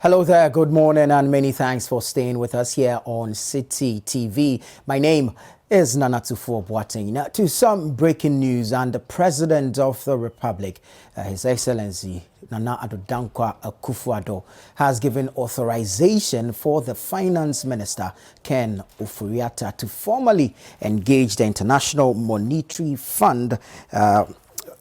Hello there, good morning, and many thanks for staying with us here on City TV. My name is Nanatufo Boateng. Now, to some breaking news, and the President of the Republic, His Excellency Nana Addo Dankwa Akufo-Addo, has given authorization for the Finance Minister, Ken Ofori-Atta, to formally engage the International Monetary Fund,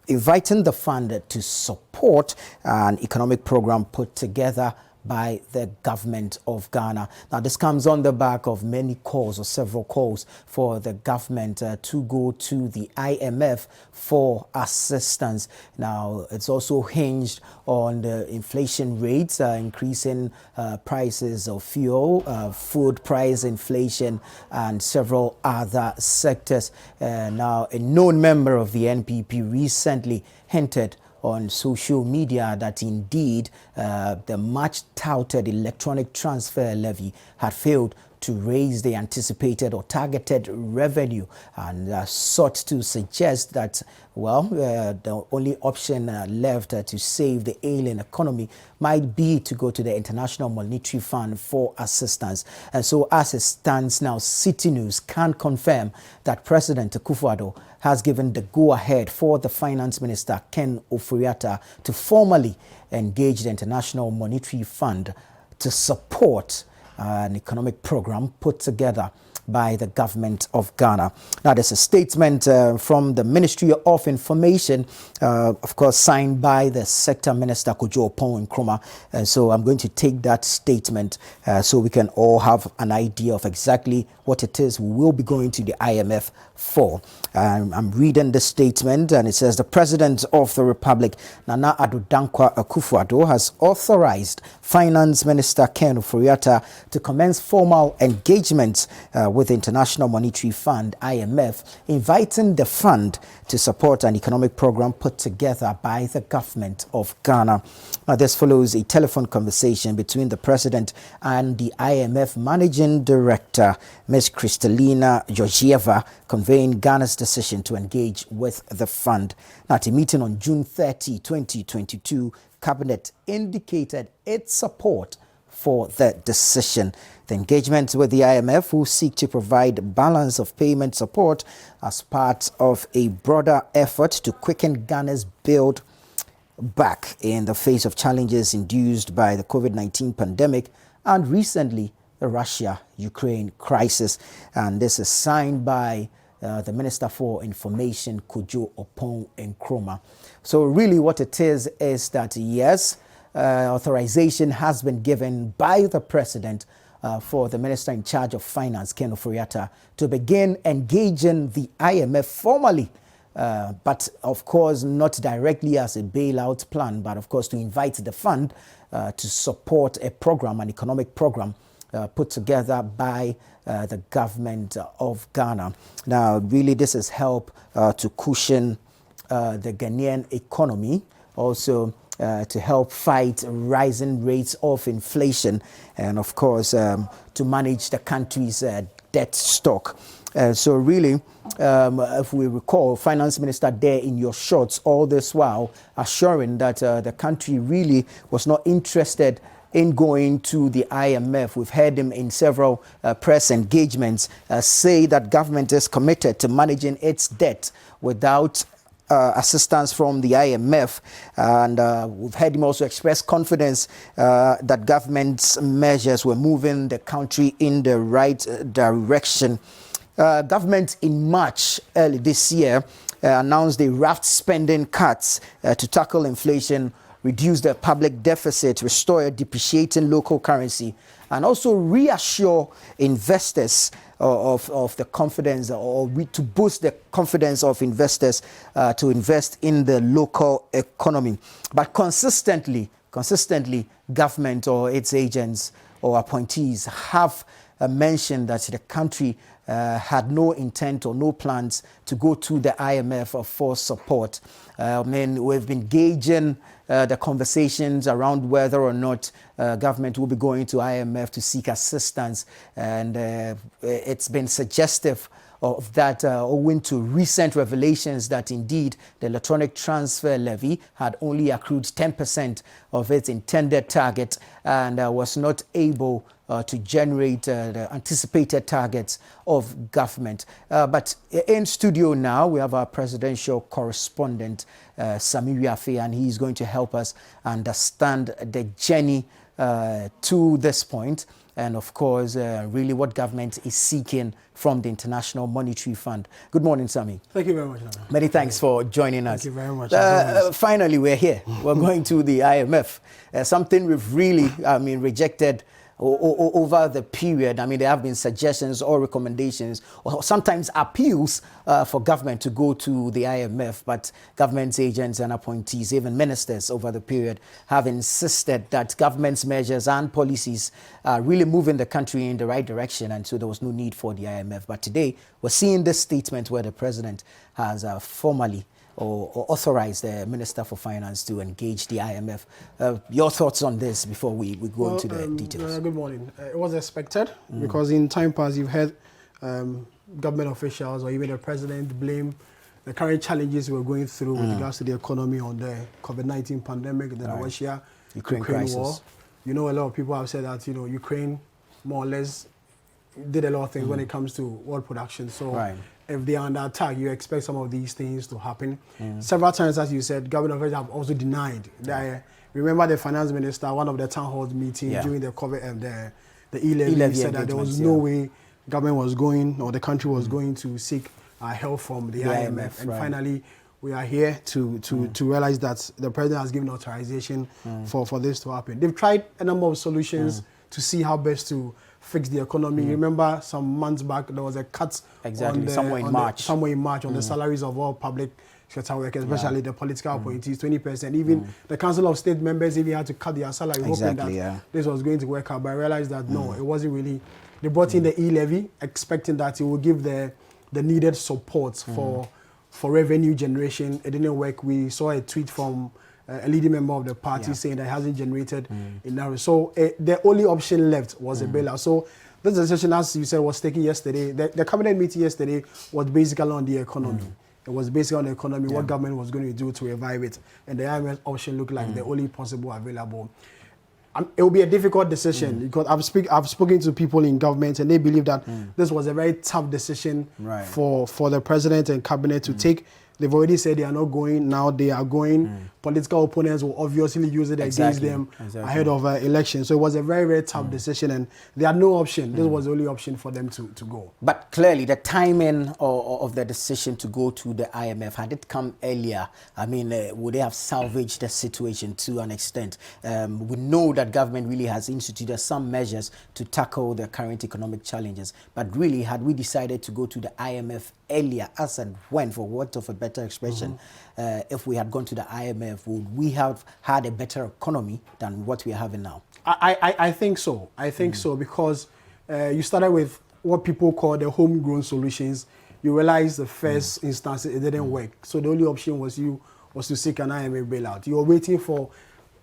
inviting the fund to support an economic program put together by the government of Ghana. Now, this comes on the back of many calls or several calls for the government to go to the IMF for assistance. Now, it's also hinged on the inflation rates, increasing prices of fuel, food price inflation, and several other sectors. Now, a known member of the NPP recently hinted on social media that indeed the much touted electronic transfer levy had failed to raise the anticipated or targeted revenue, and sought to suggest that, well, the only option left to save the ailing economy might be to go to the International Monetary Fund for assistance. And so as it stands now, City News can confirm that President Akufo-Addo has given the go-ahead for the Finance Minister, Ken Ofori-Atta, to formally engage the International Monetary Fund to support an economic program put together by the government of Ghana. Now, there's a statement from the Ministry of Information, of course, signed by the Sector Minister, Kojo Nkrumah. So I'm going to take that statement so we can all have an idea of exactly what it is we will be going to the IMF for. I'm reading the statement, and it says, the President of the Republic, Nana Addo Dankwa Akufo-Addo, has authorized Finance Minister Ken Ofori-Atta to commence formal engagements with the International Monetary Fund, IMF, inviting the fund to support an economic program put together by the government of Ghana. Now, this follows a telephone conversation between the President and the IMF Managing Director, Ms. Kristalina Georgieva, conveying Ghana's decision to engage with the fund. Now, at a meeting on June 30, 2022, Cabinet indicated its support for the decision. The engagement with the IMF will seek to provide balance of payment support as part of a broader effort to quicken Ghana's build back in the face of challenges induced by the COVID-19 pandemic and recently the Russia-Ukraine crisis. And this is signed by the Minister for Information, Kojo Nkrumah. So really what it is that, yes, authorization has been given by the President for the Minister in charge of Finance, Ken Ofori-Atta, to begin engaging the IMF formally, but of course not directly as a bailout plan, but of course to invite the fund to support a program, an economic program put together by the government of Ghana. Now, really this is help to cushion the Ghanaian economy, also to help fight rising rates of inflation, and of course to manage the country's debt stock. So really, if we recall, Finance Minister there in your shorts all this while assuring that the country really was not interested in going to the IMF. We've heard him in several press engagements say that government is committed to managing its debt without assistance from the IMF, and we've heard him also express confidence that government's measures were moving the country in the right direction. Government in March early this year announced a raft spending cuts to tackle inflation, reduce the public deficit, restore a depreciating local currency, and also reassure investors of the confidence, or to boost the confidence of investors to invest in the local economy. But consistently, government or its agents or appointees have mentioned that the country had no intent or no plans to go to the IMF for support. We've been gauging the conversations around whether or not government will be going to IMF to seek assistance, and it's been suggestive of that owing to recent revelations that indeed the electronic transfer levy had only accrued 10% of its intended target and was not able to generate the anticipated targets of government. But in studio now, we have our presidential correspondent, Sami Wiafe, and he's going to help us understand the journey to this point, and of course, really what government is seeking from the International Monetary Fund. Good morning, Sami. Thank you very much, Nana. Many thanks for joining us. Thank you very much. Finally, we're here. We're going to the IMF. Something we've really, rejected over the period. I mean, there have been suggestions or recommendations or sometimes appeals for government to go to the IMF, but government agents and appointees, even ministers over the period, have insisted that government's measures and policies are really moving the country in the right direction, and so there was no need for the IMF. But today, we're seeing this statement where the president has formally or authorize the Minister for Finance to engage the IMF. Your thoughts on this before we go into the details? Good morning. It was expected because in time past you've heard government officials or even the president blame the current challenges we're going through with regards to the economy on the COVID-19 pandemic, the Russia-Ukraine war. You know, a lot of people have said that, Ukraine more or less did a lot of things when it comes to world production. So if they are under attack, you expect some of these things to happen. Several times, as you said, government officials have also denied that. Remember the finance minister, one of the town hall meetings during the COVID, the E-levy said that there was no way government was going or the country was going to seek help from the IMF. And finally, we are here to realize that the president has given authorization for this to happen. They've tried a number of solutions to see how best to fix the economy. Remember some months back there was a cut somewhere in March on the salaries of all public sector workers, especially the political appointees, 20%. Even the Council of State members even had to cut their salary, hoping that this was going to work out. But I realized that no, it wasn't really. They brought in the E-levy, expecting that it would give the needed support for revenue generation. It didn't work. We saw a tweet from a leading member of the party saying that it hasn't generated enough. So the only option left was a bailout. So this decision, as you said, was taken yesterday. The cabinet meeting yesterday was basically on the economy. It was basically on the economy, what government was going to do to revive it. And the IMF option looked like the only possible available. It will be a difficult decision because I've spoken to people in government and they believe that this was a very tough decision for the president and cabinet to take. They've already said they are not going. Now they are going. Political opponents will obviously use it against them ahead of elections. So it was a very, very tough decision and they had no option. This was the only option for them to go. But clearly the timing of the decision to go to the IMF, had it come earlier, I mean, would they have salvaged the situation to an extent? We know that government really has instituted some measures to tackle the current economic challenges. But really, had we decided to go to the IMF earlier, as and when, for want of a better expression, if we had gone to the IMF, would we have had a better economy than what we are having now? I think so. I think so because you started with what people call the homegrown solutions. You realize the first instance it didn't work. So the only option was to seek an IMF bailout. You were waiting for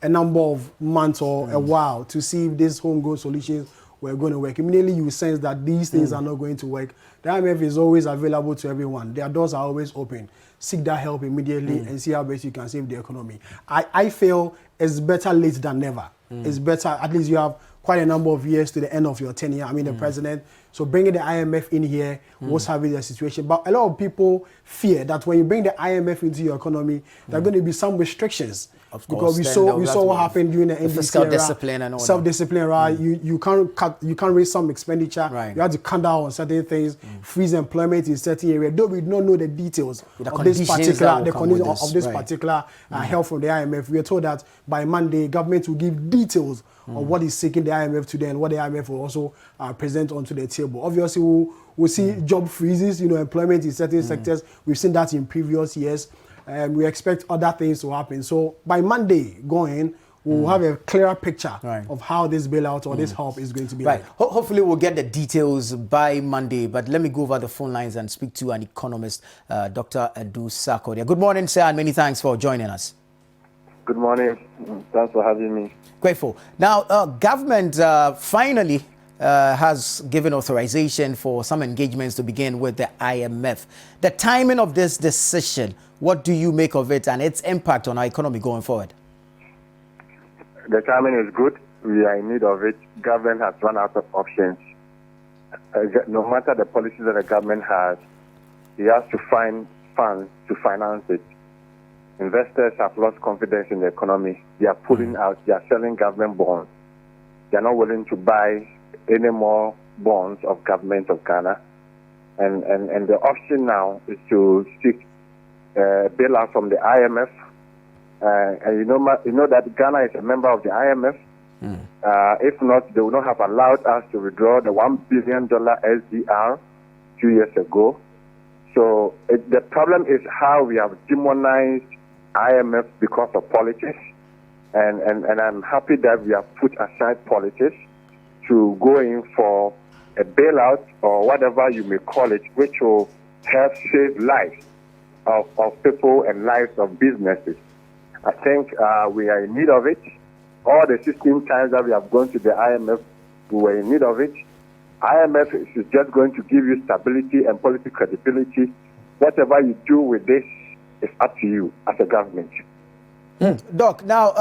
a number of months or a while to see if these homegrown solutions were going to work. Immediately you sense that these things are not going to work. The IMF is always available to everyone. Their doors are always open. Seek that help immediately and see how best you can save the economy. I feel it's better late than never. It's better, at least you have quite a number of years to the end of your tenure. I mean, the president. So bringing the IMF in here was having the situation. But a lot of people fear that when you bring the IMF into your economy, there are going to be some restrictions. Of course, because we saw what happened during the fiscal era, discipline and all self-discipline, right? You can't raise some expenditure. You have to cut down on certain things, freeze employment in certain areas. Though we don't know the details of this particular help from the IMF. We are told that by Monday, government will give details of what is seeking the IMF today and what the IMF will also present onto the table. Obviously, we'll see job freezes, employment in certain sectors. We've seen that in previous years. We expect other things to happen. So by Monday going, we'll have a clearer picture of how this bailout or this help is going to be. Hopefully we'll get the details by Monday, but let me go over the phone lines and speak to an economist, Dr. Edu Sarkodie. Good morning, sir, and many thanks for joining us. Good morning. Thanks for having me. Grateful. Now, government finally has given authorization for some engagements to begin with the IMF. The timing of this decision, what do you make of it and its impact on our economy going forward? The timing is good. We are in need of it. Government has run out of options. No matter the policies that the government has, he has to find funds to finance it. Investors have lost confidence in the economy. They are pulling out. They are selling government bonds. They are not willing to buy any more bonds of government of Ghana. And the option now is to seek bailout from the IMF. And you know that Ghana is a member of the IMF. If not, they would not have allowed us to withdraw the $1 billion SDR 2 years ago. So the problem is how we have demonized IMF because of politics. And I'm happy that we have put aside politics to go in for a bailout or whatever you may call it, which will help save lives of people and lives of businesses. I think we are in need of it. All the 16 times that we have gone to the IMF, we were in need of it. IMF is just going to give you stability and policy credibility. Whatever you do with this is up to you as a government. Doc, now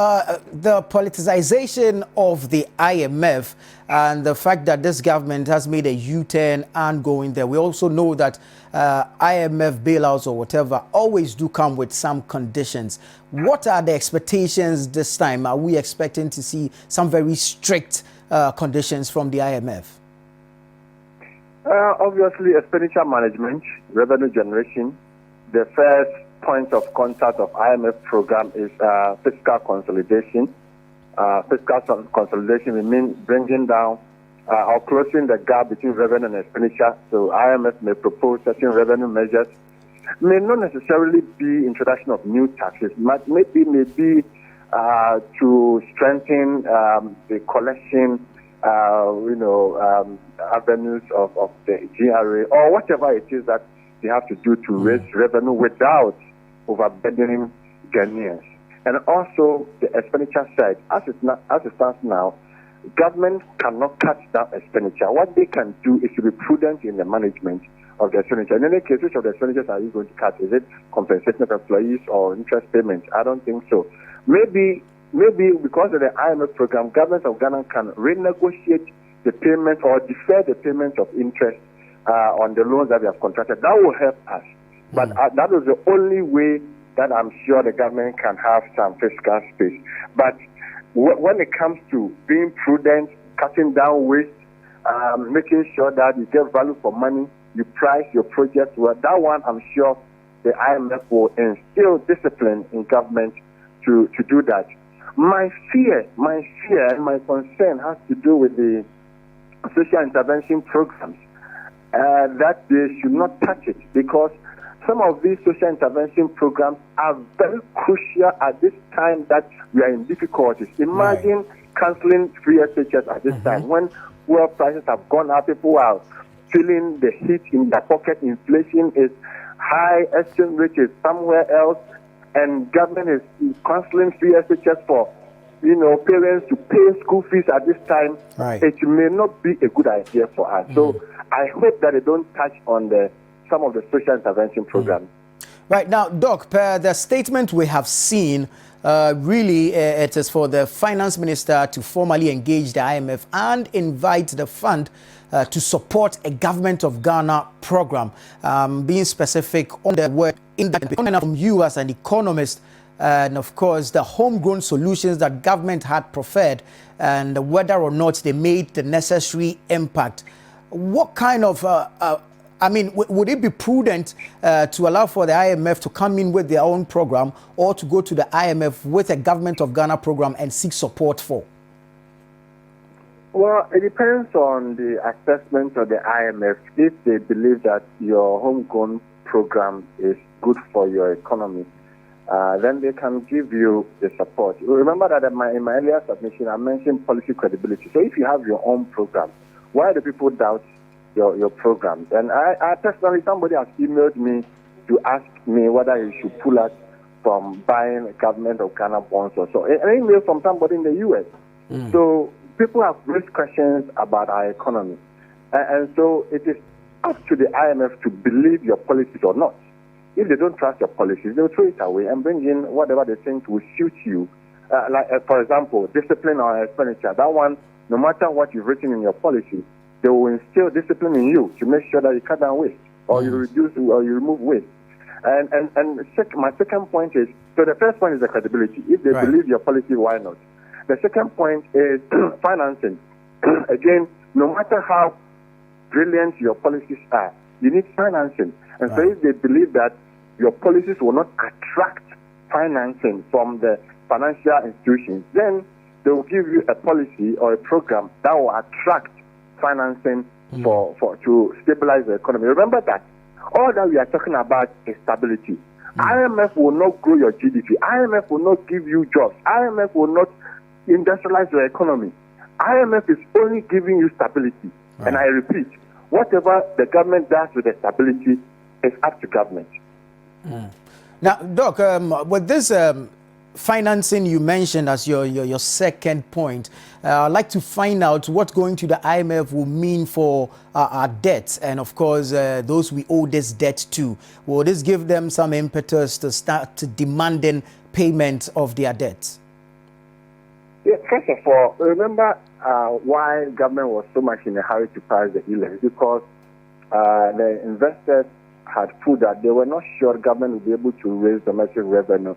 the politicization of the IMF and the fact that this government has made a U-turn and going there. We also know that IMF bailouts or whatever always do come with some conditions. What are the expectations this time? Are we expecting to see some very strict conditions from the IMF? Obviously, expenditure management, revenue generation. The first point of contact of IMF program is fiscal consolidation. Fiscal consolidation, we mean bringing down or closing the gap between revenue and expenditure. So IMF may propose certain revenue measures. May not necessarily be introduction of new taxes, but maybe to strengthen the collection, avenues of the GRA or whatever it is that they have to do to raise revenue without overburdening Ghanaians. And also the expenditure side, as it stands now, government cannot cut down expenditure. What they can do is to be prudent in the management of the expenditure. In any case, which of the expenditures are you going to cut? Is it compensation of employees or interest payments? I don't think so. Maybe because of the IMF program, government of Ghana can renegotiate the payment or defer the payment of interest on the loans that we have contracted. That will help us. But that is the only way that I'm sure the government can have some fiscal space. But when it comes to being prudent, cutting down waste, making sure that you get value for money, you price your projects well, that one I'm sure the IMF will instill discipline in government to do that. My fear and my concern has to do with the social intervention programs, that they should not touch it, because some of these social intervention programs are very crucial at this time that we are in difficulties. Imagine cancelling free SHS at this time when fuel prices have gone up, people are feeling the heat in their pocket, inflation is high, exchange rate is somewhere else, and government is cancelling free SHS for parents to pay school fees at this time. It may not be a good idea for us. So I hope that they don't touch on some of the social intervention programs. Right now, Doc, per the statement we have seen, really it is for the finance minister to formally engage the IMF and invite the fund to support a government of Ghana program. Being specific on the word from you as an economist, and of course the homegrown solutions that government had preferred, and whether or not they made the necessary impact. What kind of would it be prudent to allow for the IMF to come in with their own program, or to go to the IMF with a government of Ghana program and seek support for? Well, it depends on the assessment of the IMF. If they believe that your homegrown program is good for your economy, then they can give you the support. Remember that in my earlier submission, I mentioned policy credibility. So if you have your own program, why do people doubt your programs? And I personally, somebody has emailed me to ask me whether he should pull out from buying a government of Ghana bonds or so. An email from somebody in the US. So people have raised questions about our economy. And so it is up to the IMF to believe your policies or not. If they don't trust your policies, they'll throw it away and bring in whatever they think will suit you for example, discipline on expenditure. That one, no matter what you've written in your policy, they will instill discipline in you to make sure that you cut down waste, or you reduce, or you remove waste. And my second point is, so the first point is the credibility. If they believe your policy, why not? The second point is financing. Again, no matter how brilliant your policies are, you need financing. And so if they believe that your policies will not attract financing from the financial institutions, then they will give you a policy or a program that will attract financing to stabilize the economy. Remember that all that we are talking about is stability. IMF will not grow your GDP. IMF will not give you jobs. IMF will not industrialize your economy. IMF is only giving you stability. And I repeat, whatever the government does with the stability is up to government. Now, Doc, with this financing you mentioned as your second point, I'd like to find out what going to the IMF will mean for our debts, and of course those we owe this debt to. Will this give them some impetus to start demanding payment of their debts? Yeah, first of all, remember why government was so much in a hurry to pass the e-levy, because the investors had put that they were not sure government would be able to raise domestic revenue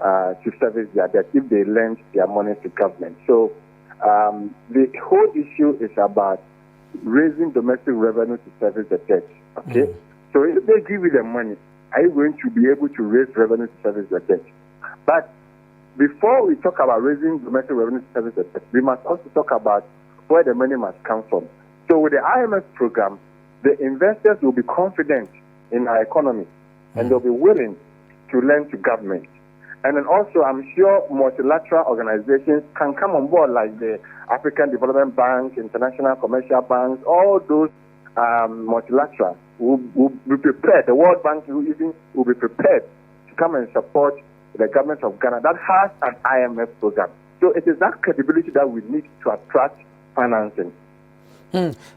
to service their debt if they lend their money to government. So the whole issue is about raising domestic revenue to service the debt. Okay? So if they give you the money, are you going to be able to raise revenue to service the debt? But before we talk about raising domestic revenue to service the debt, we must also talk about where the money must come from. So with the IMF program, the investors will be confident in our economy, and they'll be willing to lend to government. And then also, I'm sure multilateral organizations can come on board, like the African Development Bank, International Commercial Banks, all those multilaterals will be prepared. The World Bank will be prepared to come and support the government of Ghana that has an IMF program. So it is that credibility that we need to attract financing.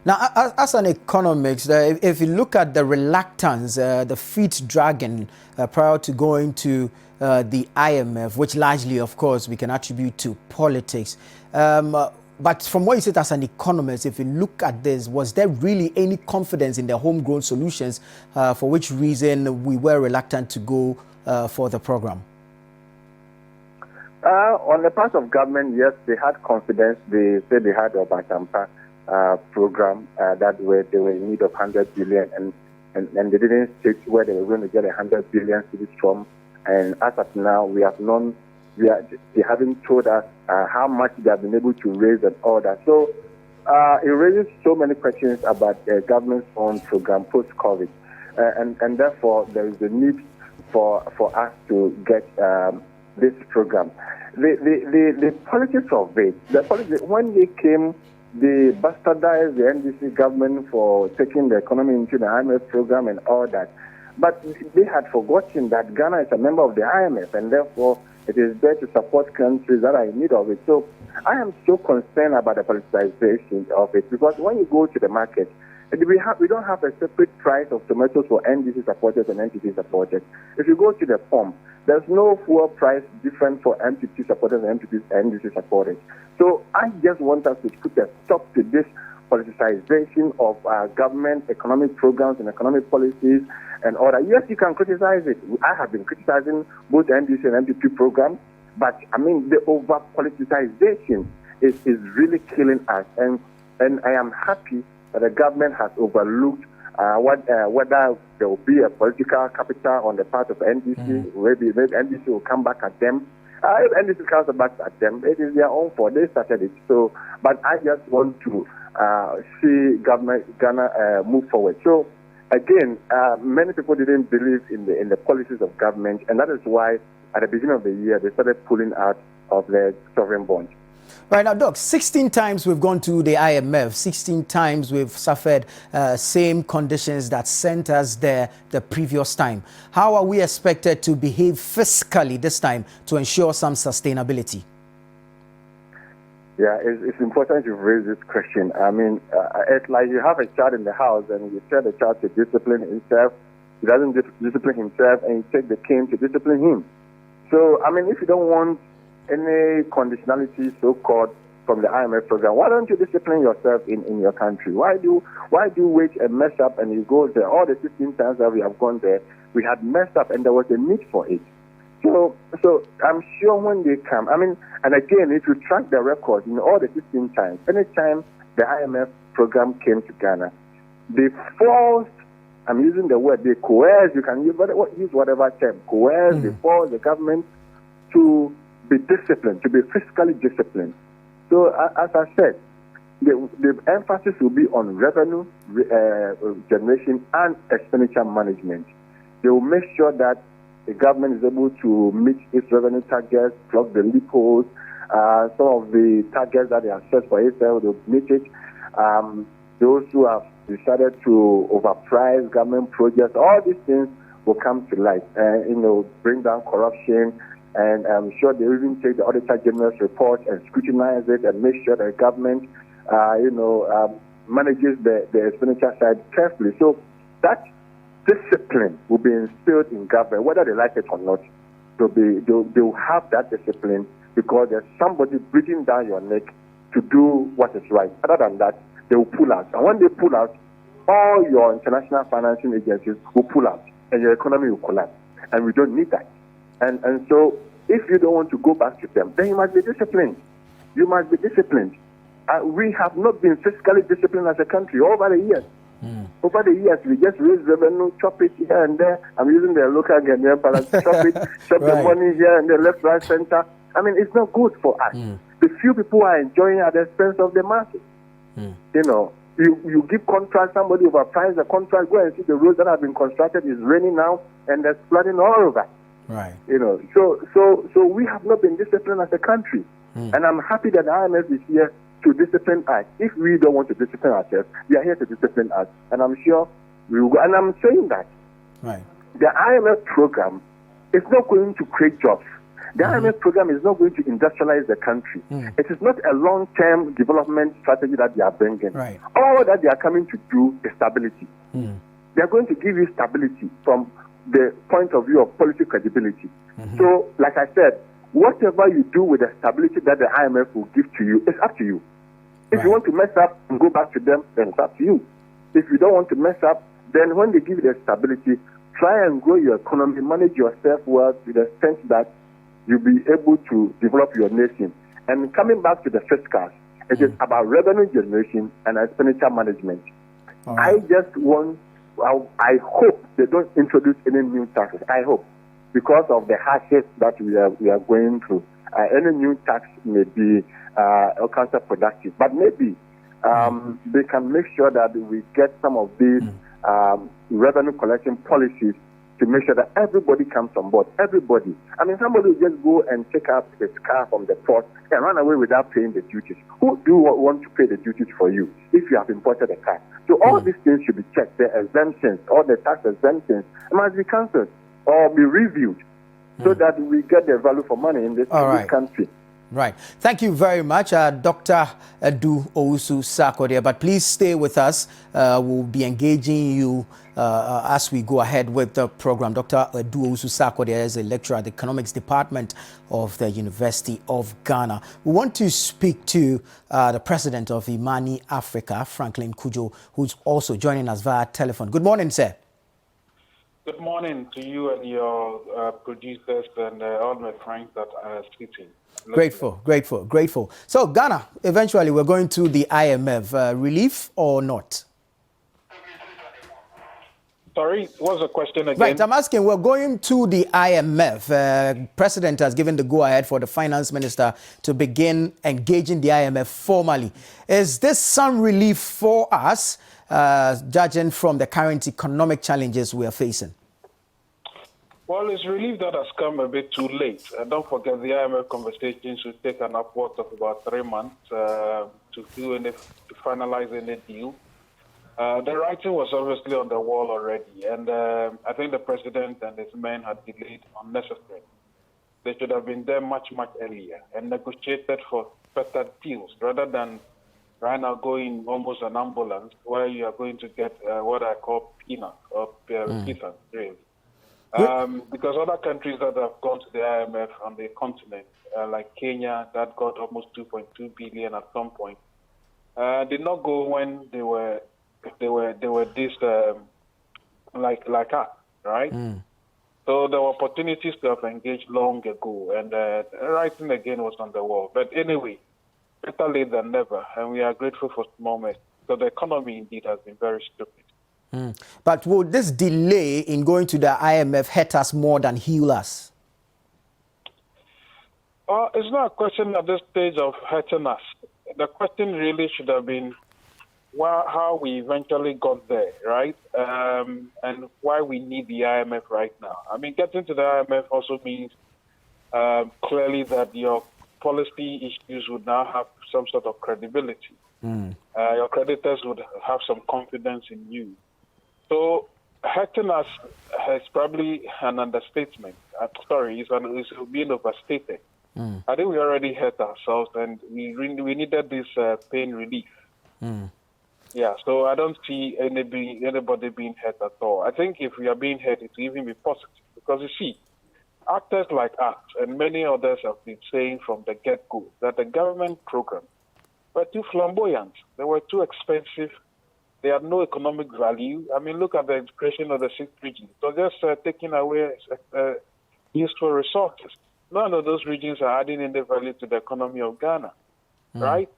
Now, as an economist, if you look at the reluctance, the feet dragging prior to going to the IMF, which largely, of course, we can attribute to politics. But from what you said as an economist, if you look at this, was there really any confidence in the homegrown solutions, for which reason we were reluctant to go for the program? On the part of government, yes, they had confidence. They said they had a Batampa program that they were in need of 100 billion, and they didn't state where they were going to get 100 billion cities from. And as of now, we have known, they haven't told us how much they have been able to raise and all that. So it raises so many questions about the government's own program post-COVID, and therefore there is a need for us to get this program. The politics of it, when they came, they bastardized the NDC government for taking the economy into the IMF program and all that. But they had forgotten that Ghana is a member of the IMF, and therefore it is there to support countries that are in need of it. So I am so concerned about the politicization of it, because when you go to the market, we don't have a separate price of tomatoes for NDC supporters and NPP supporters. If you go to the pump, there's no fuel price different for MPP supporters and NDC supporters. So I just want us to put a stop to this politicization of government economic programs and economic policies and all that. Yes, you can criticize it. I have been criticizing both NDC and MPP programs, but I mean the over politicization is really killing us. And I am happy that the government has overlooked whether there will be a political capital on the part of NDC. Maybe NDC will come back at them. If NDC comes back at them, it is their own fault. They started it. So, but I just want to see Ghana move forward. So, again, many people didn't believe in the policies of government, and that is why at the beginning of the year they started pulling out of the sovereign bonds. Right now, Doc, 16 times we've gone to the IMF, 16 times we've suffered same conditions that sent us there the previous time. How are we expected to behave fiscally this time to ensure some sustainability? Yeah, it's important you've raised this question. I mean, it's like you have a child in the house and you tell the child to discipline himself. He doesn't discipline himself, and you take the cane to discipline him. So, I mean, if you don't want any conditionality so-called from the IMF program. Why don't you discipline yourself in your country? Why do you wait and mess up and you go there? All the 15 times that we have gone there, we had messed up and there was a need for it. So I'm sure when they come, I mean, and again, if you track the record in all the 15 times, anytime the IMF program came to Ghana, they forced, I'm using the word, they coerced, you can use whatever term, coerced, they forced the government to be disciplined, to be fiscally disciplined. So as I said, the emphasis will be on revenue generation and expenditure management. They will make sure that the government is able to meet its revenue targets, plug the loopholes, some of the targets that they have set for itself, they'll meet it. Those who have decided to overprice government projects, all these things will come to light, bring down corruption. And I'm sure they will even take the Auditor General's report and scrutinize it and make sure that the government, manages the expenditure side carefully. So that discipline will be instilled in government, whether they like it or not. So they will have that discipline because there's somebody breathing down your neck to do what is right. Other than that, they will pull out. And when they pull out, all your international financing agencies will pull out and your economy will collapse. And we don't need that. And so if you don't want to go back to them, then you must be disciplined. You must be disciplined. We have not been fiscally disciplined as a country over the years. Over the years, we just raise revenue, chop it here and there. I'm using the local Ghanaian balance, chop it, chop the money here and there, left, right, center. I mean, it's not good for us. The few people are enjoying at the expense of the masses. You give contract, somebody overprice the contract, go and see the roads that have been constructed, it's raining now, and there's flooding all over. Right. So we have not been disciplined as a country. And I'm happy that the IMF is here to discipline us. If we don't want to discipline ourselves, they are here to discipline us. And I'm sure we will go. And I'm saying that the IMF program is not going to create jobs. The IMF program is not going to industrialize the country. It is not a long-term development strategy that they are bringing. All that they are coming to do is stability. They are going to give you stability from the point of view of policy credibility. So, like I said, whatever you do with the stability that the IMF will give to you, it's up to you. If you want to mess up and go back to them, then it's up to you. If you don't want to mess up, then when they give you the stability, try and grow your economy, manage yourself well to the extent that you'll be able to develop your nation. And coming back to the fiscals, it is about revenue generation and expenditure management. I just want, I hope they don't introduce any new taxes. I hope, because of the hardships that we are going through. Any new tax may be counterproductive, but maybe they can make sure that we get some of these revenue collection policies to make sure that everybody comes on board. Everybody. I mean, somebody will just go and take up his car from the port and run away without paying the duties. Who do want to pay the duties for you if you have imported a car? So all these things should be checked. The exemptions, all the tax exemptions must be cancelled or be reviewed so that we get the value for money in this country. Right. Thank you very much, Dr. Edu Owusu-Sarkodie. But please stay with us. We'll be engaging you as we go ahead with the program. Dr. Edu Owusu-Sarkodie is a lecturer at the Economics Department of the University of Ghana. We want to speak to the president of Imani Africa, Franklin Cudjoe, who's also joining us via telephone. Good morning, sir. Good morning to you and your producers and all my friends that are sitting. Grateful. So Ghana, eventually we're going to the IMF. Relief or not? Sorry, what's the question again? Right, I'm asking, we're going to the IMF. President has given the go-ahead for the finance minister to begin engaging the IMF formally. Is this some relief for us, judging from the current economic challenges we are facing? Well, it's relief that has come a bit too late. Don't forget the IMF conversation should take an upwards of about 3 months to finalize any deal. The writing was obviously on the wall already, and I think the president and his men had delayed unnecessarily. They should have been there much earlier and negotiated for better deals rather than right now going almost an ambulance where you are going to get what I call peanuts or peasants. Because other countries that have gone to the IMF on the continent, like Kenya, that got almost 2.2 billion at some point, did not go when they were this like us, right? So there were opportunities to have engaged long ago, and writing again was on the wall. But anyway, better late than never, and we are grateful for the moment. So the economy indeed has been very stupid. But will this delay in going to the IMF hurt us more than heal us? It's not a question at this stage of hurting us. The question really should have been how we eventually got there, right? And why we need the IMF right now. I mean, getting to the IMF also means clearly that your policy issues would now have some sort of credibility. Your creditors would have some confidence in you. So hurting us is probably an understatement. It's being overstated. I think we already hurt ourselves, and we needed this pain relief. Yeah, so I don't see anybody being hurt at all. I think if we are being hurt, it will even be positive. Because you see, actors like us and many others have been saying from the get-go that the government programs were too flamboyant. They were too expensive. They had no economic value. I mean, look at the creation of the 6th region. So just taking away useful resources. None of those regions are adding any value to the economy of Ghana, right?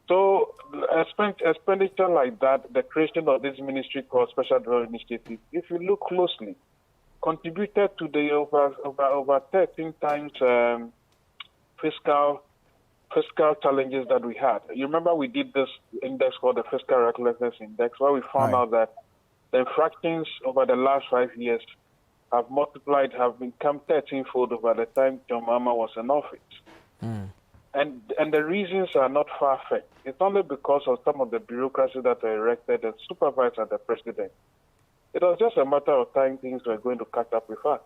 So expenditure like that, the creation of this ministry called Special Development Initiative, if you look closely, contributed to the over 13 times fiscal challenges that we had. You remember we did this index called the Fiscal Recklessness Index, where we found out that the infractions over the last 5 years have become 13-fold over the time John Mahama was in office. And the reasons are not far-fetched. It's only because of some of the bureaucracy that were erected and supervised by the president. It was just a matter of time things were going to catch up with us.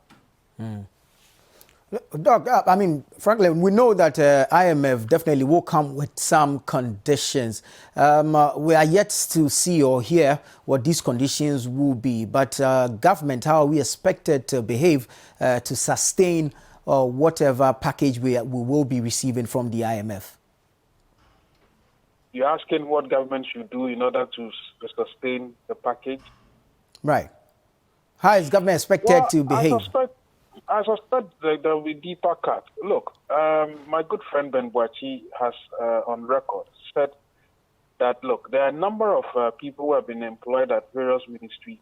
Doc, I mean, frankly, we know that IMF definitely will come with some conditions. We are yet to see or hear what these conditions will be. But government, how are we expected to behave to sustain whatever package we will be receiving from the IMF? You're asking what government should do in order to sustain the package? Right. How is government expected to behave? I suspect that there will be deeper cuts. Look, my good friend Ben Boachi has on record said that, look, there are a number of people who have been employed at various ministries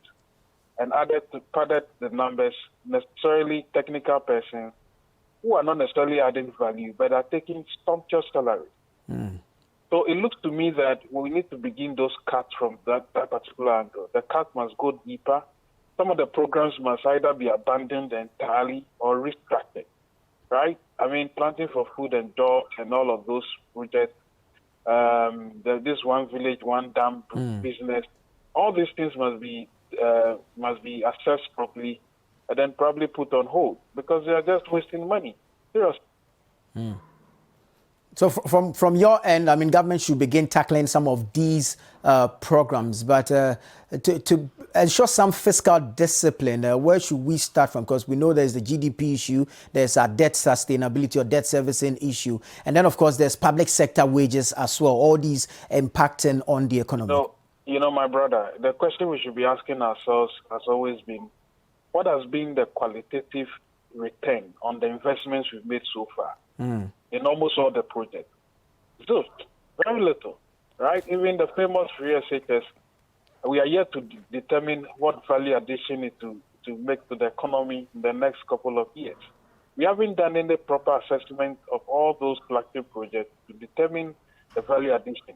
and added the numbers, necessarily technical persons who are not necessarily adding value, but are taking sumptuous salaries. So it looks to me that we need to begin those cuts from that particular angle. The cut must go deeper. Some of the programs must either be abandoned entirely or restructured, right? I mean, planting for food and jobs and all of those projects, this one village, one dam business, all these things must be assessed properly and then probably put on hold because they are just wasting money. Seriously. So from your end, I mean, government should begin tackling some of these programs, but to ensure some fiscal discipline, where should we start from? Because we know there's the GDP issue, there's a debt sustainability or debt servicing issue, and then, of course, there's public sector wages as well, all these impacting on the economy. So, my brother, the question we should be asking ourselves has always been, what has been the qualitative return on the investments we've made so far? In almost all the projects. So, very little, right? Even the famous free SHS, we are yet to determine what value addition is to make to the economy in the next couple of years. We haven't done any proper assessment of all those flagship projects to determine the value addition.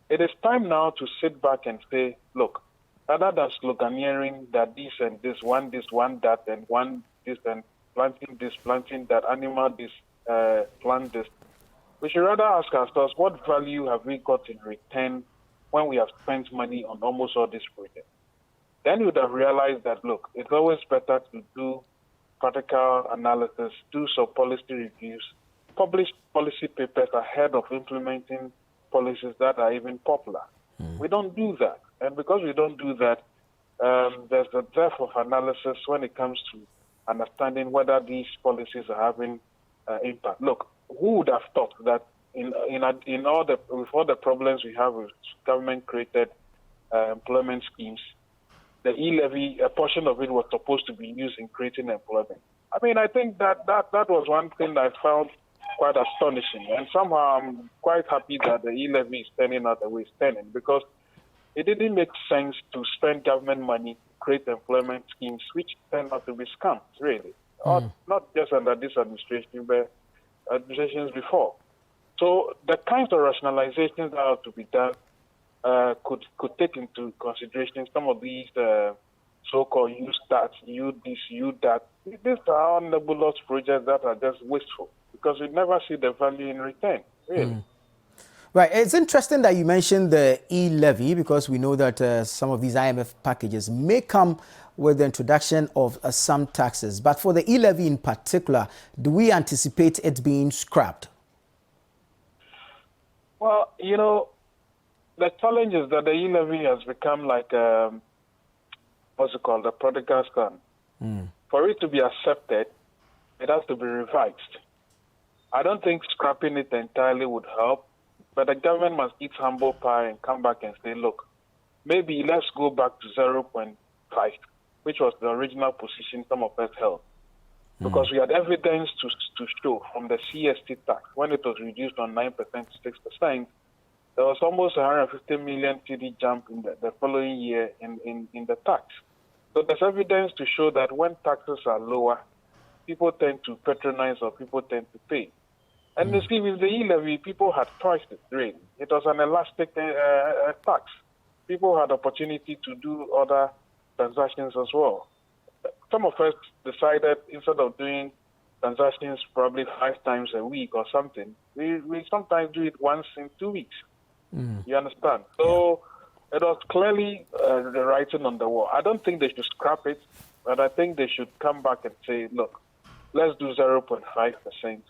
It is time now to sit back and say, look, rather than sloganeering that this and this, one that, and one this, and planting that, animal this, plant this. We should rather ask ourselves, what value have we got in return when we have spent money on almost all these projects? Then you would have realized that, look, it's always better to do practical analysis, do some policy reviews, publish policy papers ahead of implementing policies that are even popular. We don't do that. And because we don't do that, there's a depth of analysis when it comes to understanding whether these policies are having impact. Look, who would have thought that with all the problems we have with government-created employment schemes, the e-levy, a portion of it was supposed to be used in creating employment. I mean, I think that was one thing I found quite astonishing, and somehow I'm quite happy that the e-levy is turning out the way it's turning, because it didn't make sense to spend government money to create employment schemes which turned out to be scams, really. Not just under this administration, but administrations before. So the kinds of rationalizations that are to be done could take into consideration some of these so-called use that, use this, use that. These are nebulous projects that are just wasteful, because we never see the value in return, really. Right. It's interesting that you mentioned the e-levy, because we know that some of these IMF packages may come with the introduction of some taxes. But for the e-levy in particular, do we anticipate it being scrapped? Well, the challenge is that the e-levy has become like, what's it called, the prodigal son. For it to be accepted, it has to be revised. I don't think scrapping it entirely would help, but the government must eat humble pie and come back and say, look, maybe let's go back to 0.5, which was the original position some of us held. Because we had evidence to show from the CST tax, when it was reduced from 9% to 6%, there was almost 150 million TD jump in the following year in the tax. So there's evidence to show that when taxes are lower, people tend to patronize or people tend to pay. And you see, with the e-levy, people had choices, really. It was an elastic tax. People had opportunity to do other transactions as well. Some of us decided, instead of doing transactions probably 5 times a week or something, we sometimes do it once in 2 weeks. You understand? So it was clearly the writing on the wall. I don't think they should scrap it, but I think they should come back and say, look, let's do 0.5%,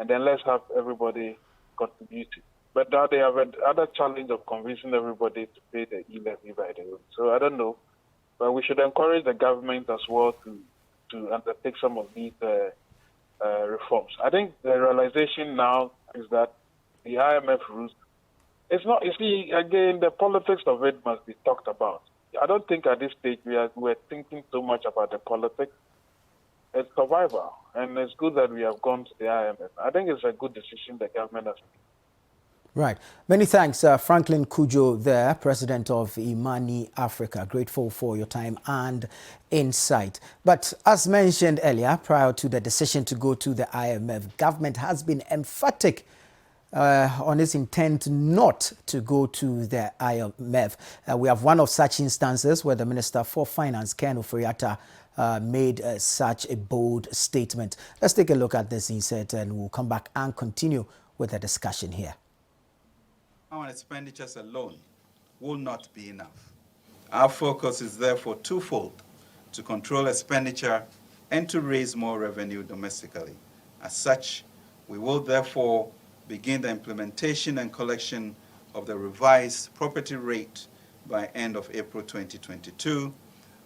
and then let's have everybody contribute. But now they have another challenge of convincing everybody to pay the e-levy by the way. So I don't know. But we should encourage the government as well to undertake some of these reforms. I think the realization now is that the IMF rules, it's not, you see, again, the politics of it must be talked about. I don't think at this stage we're thinking so much about the politics. It's survival, and it's good that we have gone to the IMF. I think it's a good decision the government has made. Right. Many thanks, Franklin Kujo there, President of Imani Africa. Grateful for your time and insight. But as mentioned earlier, prior to the decision to go to the IMF, government has been emphatic on its intent not to go to the IMF. We have one of such instances where the Minister for Finance, Ken Ofori-Atta, made such a bold statement. Let's take a look at this inset and we'll come back and continue with the discussion here. Our expenditures alone will not be enough. Our focus is therefore twofold: to control expenditure and to raise more revenue domestically. As such, we will therefore begin the implementation and collection of the revised property rate by end of April 2022.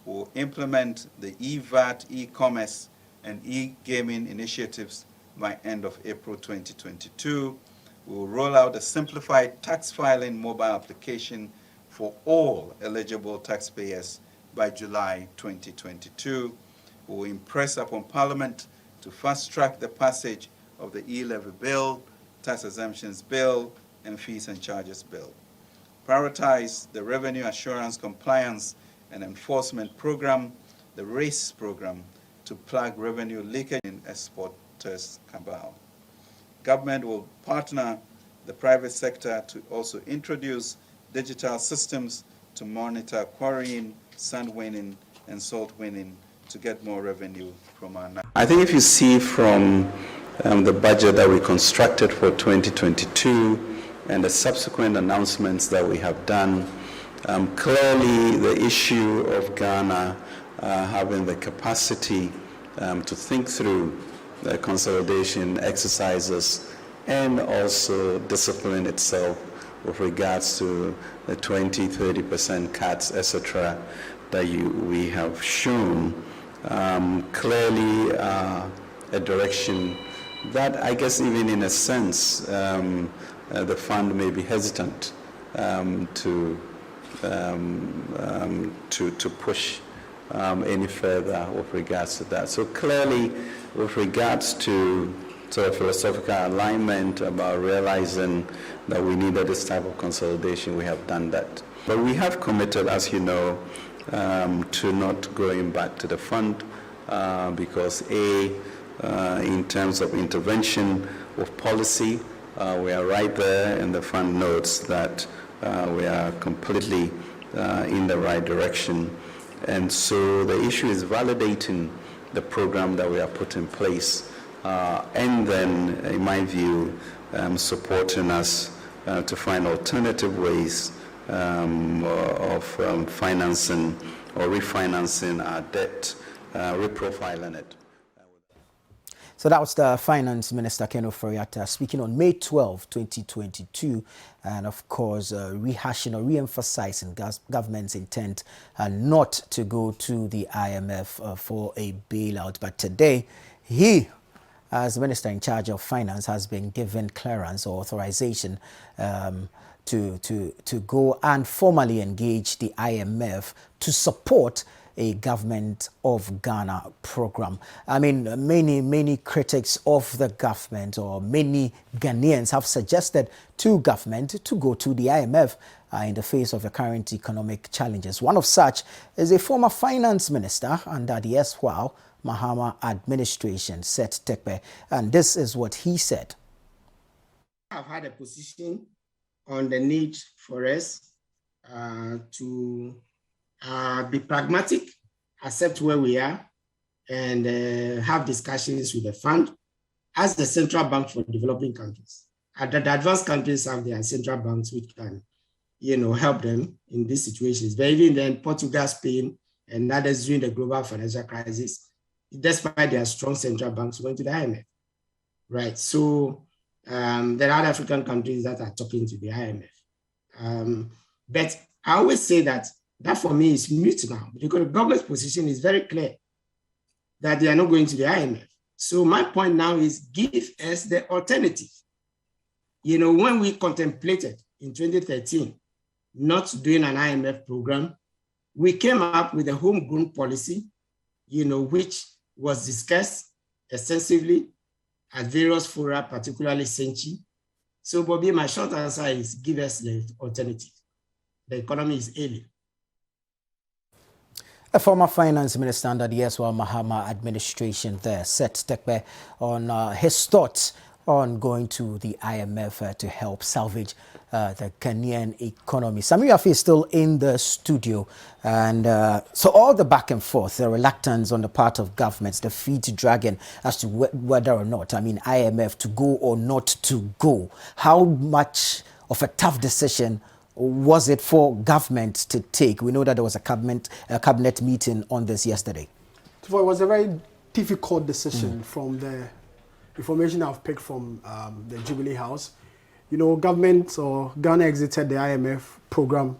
We will implement the e-VAT, e-commerce, and e-gaming initiatives by end of April 2022. We will roll out a simplified tax filing mobile application for all eligible taxpayers by July 2022. We will impress upon Parliament to fast-track the passage of the e-levy bill, tax exemptions bill, and fees and charges bill. Prioritize the Revenue Assurance Compliance and Enforcement Program, the RACE program, to plug revenue leakage in exporters' cabal. Government will partner the private sector to also introduce digital systems to monitor quarrying, sand winning, and salt winning to get more revenue from our... I think if you see from the budget that we constructed for 2022 and the subsequent announcements that we have done, clearly the issue of Ghana having the capacity to think through the consolidation exercises and also discipline itself with regards to the 20-30% cuts, etc., that we have shown clearly a direction that I guess even in a sense the fund may be hesitant to push any further with regards to that. So clearly, with regards to sort of philosophical alignment about realizing that we needed this type of consolidation, we have done that. But we have committed, as you know, to not going back to the fund because in terms of intervention with policy, we are right there, and the fund notes that we are completely in the right direction. And so the issue is validating the program that we have put in place, and then, in my view, supporting us to find alternative ways of financing or refinancing our debt, reprofiling it. So that was the Finance Minister, Ken Ofori-Atta, speaking on May 12, 2022, and of course rehashing or re-emphasizing government's intent not to go to the IMF for a bailout. But today, he, as Minister in charge of Finance, has been given clearance or authorization to go and formally engage the IMF to support a Government of Ghana program. I mean, many critics of the government or many Ghanaians have suggested to government to go to the IMF in the face of the current economic challenges. One of such is a former finance minister under the erstwhile Mahama administration, Seth Tekpe, and this is what he said. I've had a position on the need for us to be pragmatic, accept where we are, and have discussions with the fund as the central bank for developing countries. The advanced countries have their central banks which can, help them in these situations. But even then, Portugal, Spain, and others during the global financial crisis, despite their strong central banks, went to the IMF, right? So there are African countries that are talking to the IMF. But I always say that for me is mute now, because the government's position is very clear that they are not going to the IMF. So my point now is give us the alternative. When we contemplated in 2013 not doing an IMF program, we came up with a homegrown policy, which was discussed extensively at various fora, particularly Senchi. So, Bobby, my short answer is give us the alternative. The economy is ailing. A former finance minister under the erstwhile Mahama administration there, Seth Tekpe, on his thoughts on going to the IMF to help salvage the Ghanaian economy. Sami Yafi is still in the studio, and so all the back and forth, the reluctance on the part of governments, the feet dragging as to whether or not, IMF to go or not to go. How much of a tough decision was it for government to take? We know that there was a cabinet meeting on this yesterday. So it was a very difficult decision from the information I've picked from the Jubilee House. Government or Ghana exited the IMF program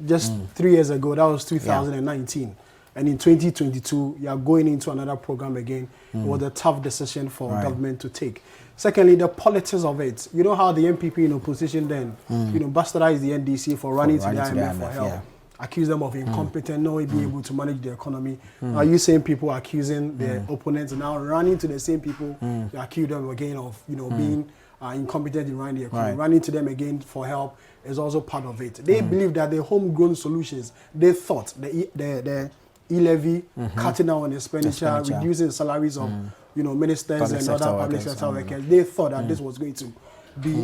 just 3 years ago. That was 2019. Yeah. And in 2022, you are going into another program again. It was a tough decision for government to take. Secondly, the politics of it. You know how the MPP in opposition then, bastardized the NDC for running to the IMF for help. Yeah. Accuse them of incompetent, not being able to manage the economy. Are you saying people accusing their opponents and now running to the same people, they accuse them again of being incompetent in running the economy. Running to them again for help is also part of it. They believe that the homegrown solutions, they thought the e-levy, cutting down on expenditure, reducing the salaries of ministers and other public sector workers. They thought that this was going to be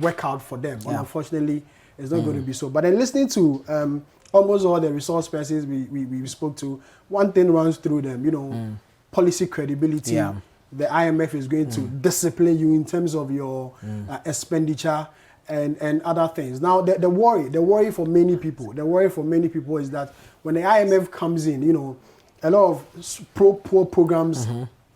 work out for them. But unfortunately, it's not going to be so. But then listening to almost all the resource persons we spoke to, one thing runs through them, policy credibility. Yeah. The IMF is going to discipline you in terms of your expenditure and other things. Now, the worry for many people is that when the IMF comes in, a lot of pro-poor programs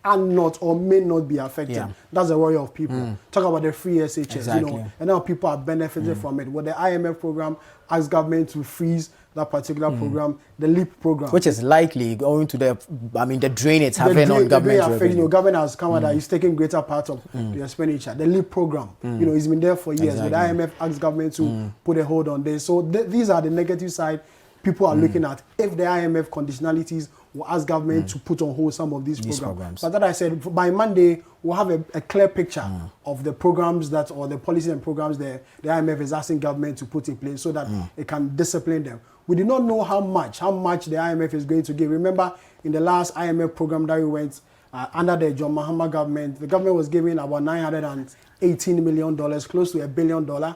are not or may not be affected. Yeah. That's the worry of people. Talk about the free SHS, Exactly. and now people are benefiting from it. Well, the IMF program asks government to freeze that particular program, the LEAP program, which is likely going to the drain it's having on government revenue. Government has come out that it's taking greater part of the expenditure. The LEAP program, it's been there for years. Exactly. But the IMF asks government to put a hold on this. So these are the negative side people are looking at. If the IMF conditionalities will ask government to put on hold some of these programs. But that I said, by Monday, we'll have a clear picture of the programs or the policies and programs the IMF is asking government to put in place so that it can discipline them. We do not know how much the IMF is going to give. Remember, in the last IMF program that we went under the John Mahama government, the government was giving about $918 million, close to $1 billion.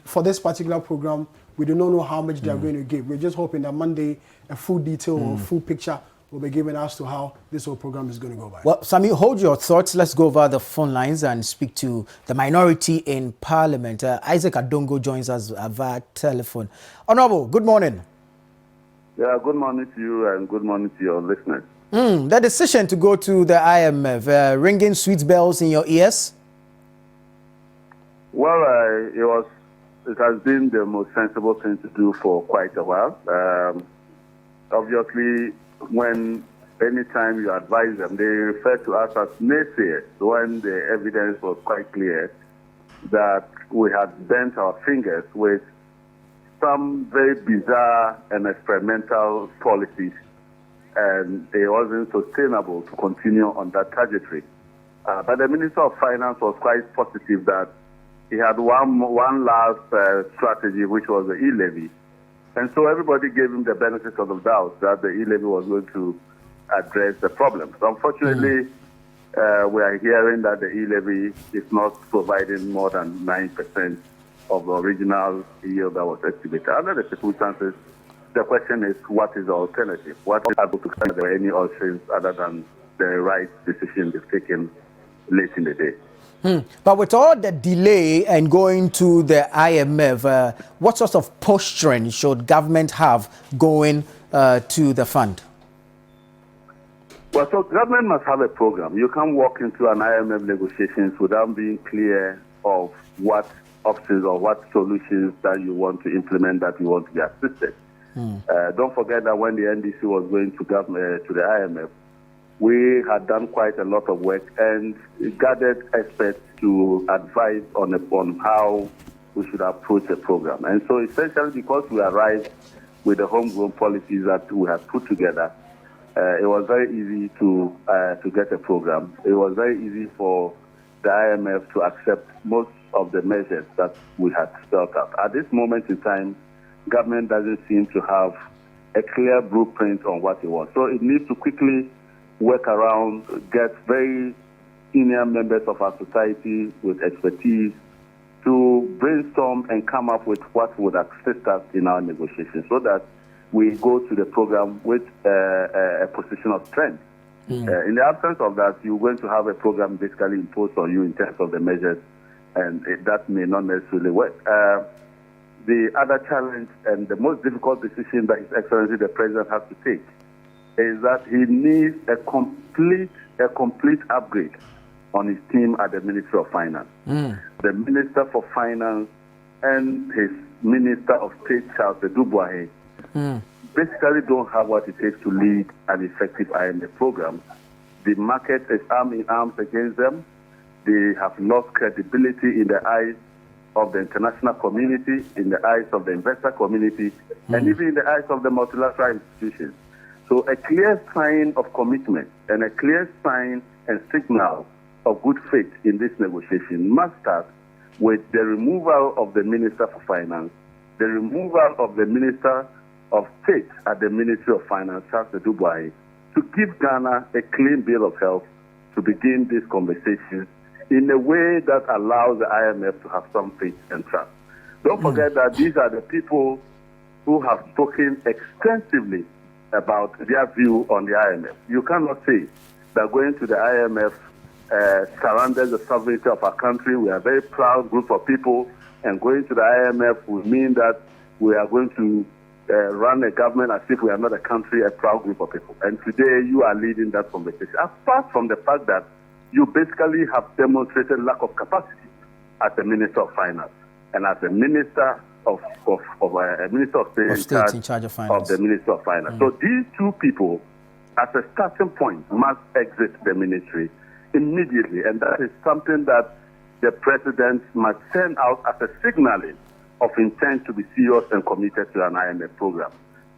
For this particular program, we do not know how much they are going to give. We're just hoping that Monday, a full detail or full picture will be given as to how this whole program is going to go by. Well, Sami, hold your thoughts. Let's go over the phone lines and speak to the minority in Parliament. Isaac Adongo joins us via telephone. Honorable, good morning. Yeah, good morning to you and good morning to your listeners. The decision to go to the IMF, ringing sweet bells in your ears? Well, it has been the most sensible thing to do for quite a while. Obviously, anytime you advise them, they refer to us as naysayers when the evidence was quite clear that we had bent our fingers with some very bizarre and experimental policies, and it wasn't sustainable to continue on that trajectory. But the Minister of Finance was quite positive that he had one last strategy, which was the e-levy. And so everybody gave him the benefit of the doubt that the e-levy was going to address the problem. So unfortunately, we are hearing that the e-levy is not providing more than 9% of the original yield that was estimated. Under the circumstances, the question is, what is the alternative? What is able to find there any options other than the right decision they've taken late in the day? But with all the delay and going to the IMF, what sort of posturing should government have going to the fund? Well, so government must have a program. You can't walk into an IMF negotiations without being clear of what options or what solutions that you want to implement, that you want to be assisted. Don't forget that when the NDC was going to the IMF, we had done quite a lot of work and gathered experts to advise on how we should approach the program. And so essentially, because we arrived with the homegrown policies that we had put together, it was very easy to get a program. It was very easy for the IMF to accept most of the measures that we had spelled out. At this moment in time, government doesn't seem to have a clear blueprint on what it wants. So it needs to quickly work around, get very senior members of our society with expertise to brainstorm and come up with what would assist us in our negotiations so that we go to the program with a position of strength. In the absence of that, you're going to have a program basically imposed on you in terms of the measures, and that may not necessarily work. The other challenge and the most difficult decision that His Excellency the President has to take is that he needs a complete upgrade on his team at the Ministry of Finance. The Minister for Finance and his Minister of State, Charles Dubois, basically don't have what it takes to lead an effective IMF program. The market is arm in arms against them. They have lost credibility in the eyes of the international community, in the eyes of the investor community, and even in the eyes of the multilateral institutions. So a clear sign of commitment and a clear sign and signal of good faith in this negotiation must start with the removal of the Minister for Finance, the removal of the Minister of State at the Ministry of Finance, Charles Dubois, to give Ghana a clean bill of health to begin these conversations in a way that allows the IMF to have some faith and trust. Don't forget that these are the people who have spoken extensively about their view on the IMF. You cannot say that going to the IMF surrenders the sovereignty of our country. We are a very proud group of people, and going to the IMF would mean that we are going to run a government as if we are not a country, a proud group of people. And today you are leading that conversation. Apart from the fact that you basically have demonstrated lack of capacity as a Minister of Finance and as a Minister of Minister of State in charge of Finance. Of the Minister of Finance. So these two people, as a starting point, must exit the ministry immediately. And that is something that the President must send out as a signaling of intent to be serious and committed to an IMF program.